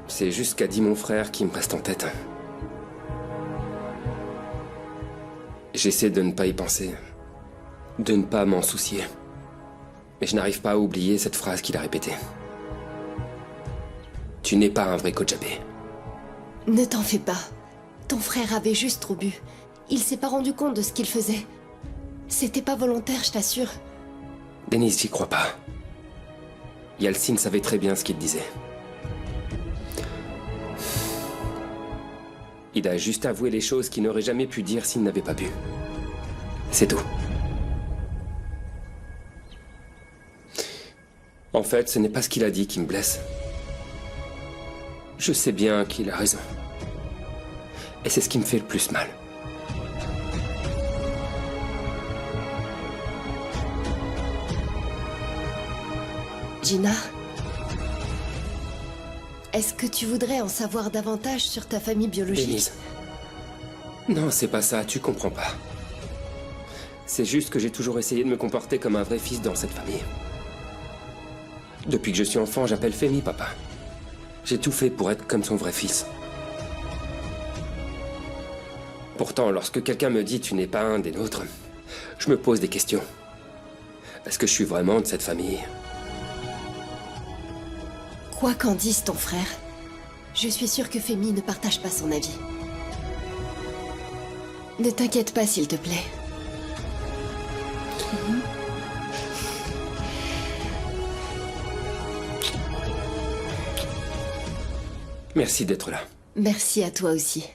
S4: C'est juste qu'a dit mon frère qui me reste en tête. J'essaie de ne pas y penser, de ne pas m'en soucier. Mais je n'arrive pas à oublier cette phrase qu'il a répétée. Tu n'es pas un vrai Kojabé.
S2: Ne t'en fais pas. Ton frère avait juste trop bu. Il s'est pas rendu compte de ce qu'il faisait. C'était pas volontaire, je t'assure.
S4: Denise, j'y crois pas. Yalcin savait très bien ce qu'il disait. Il a juste avoué les choses qu'il n'aurait jamais pu dire s'il n'avait pas bu. C'est tout. En fait, ce n'est pas ce qu'il a dit qui me blesse. Je sais bien qu'il a raison. Et c'est ce qui me fait le plus mal.
S2: Gina, est-ce que tu voudrais en savoir davantage sur ta famille biologique?
S4: Denise. Non, c'est pas ça, tu comprends pas. C'est juste que j'ai toujours essayé de me comporter comme un vrai fils dans cette famille. Depuis que je suis enfant, j'appelle Femi papa. J'ai tout fait pour être comme son vrai fils. Pourtant, lorsque quelqu'un me dit « tu n'es pas un des nôtres », je me pose des questions. Est-ce que je suis vraiment de cette famille?
S2: Quoi qu'en dise ton frère, je suis sûre que Femi ne partage pas son avis. Ne t'inquiète pas, s'il te plaît.
S4: Merci d'être là.
S2: Merci à toi aussi.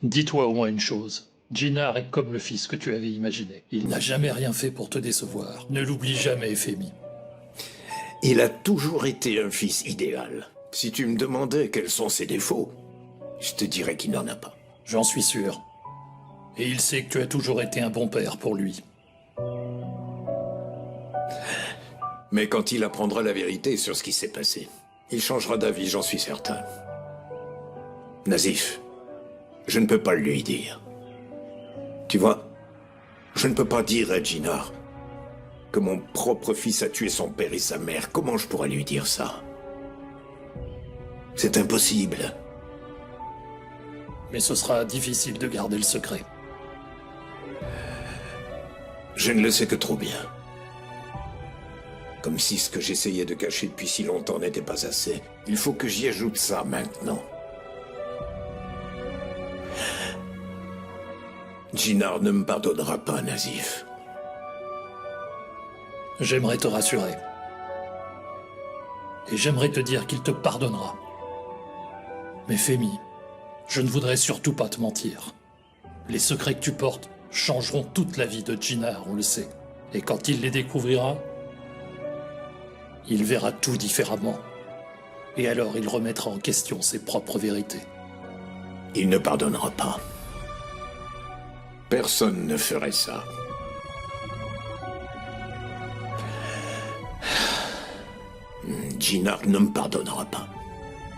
S21: Dis-toi au moins une chose. Jinar est comme le fils que tu avais imaginé. Il n'a jamais rien fait pour te décevoir. Ne l'oublie jamais, Femi.
S13: Il a toujours été un fils idéal. Si tu me demandais quels sont ses défauts, je te dirais qu'il n'en a pas.
S21: J'en suis sûr. Et il sait que tu as toujours été un bon père pour lui.
S13: Mais quand il apprendra la vérité sur ce qui s'est passé, il changera d'avis, j'en suis certain. Nazif, je ne peux pas le lui dire. Tu vois, je ne peux pas dire à Jinar que mon propre fils a tué son père et sa mère. Comment je pourrais lui dire ça? C'est impossible.
S21: Mais ce sera difficile de garder le secret.
S13: Je ne le sais que trop bien. Comme si ce que j'essayais de cacher depuis si longtemps n'était pas assez. Il faut que j'y ajoute ça maintenant. Jinar ne me pardonnera pas, Nazif.
S21: J'aimerais te rassurer. Et j'aimerais te dire qu'il te pardonnera. Mais Femi, je ne voudrais surtout pas te mentir. Les secrets que tu portes changeront toute la vie de Jinar, on le sait. Et quand il les découvrira, il verra tout différemment. Et alors il remettra en question ses propres vérités.
S13: Il ne pardonnera pas. Personne ne ferait ça.
S14: Gina ne me pardonnera pas.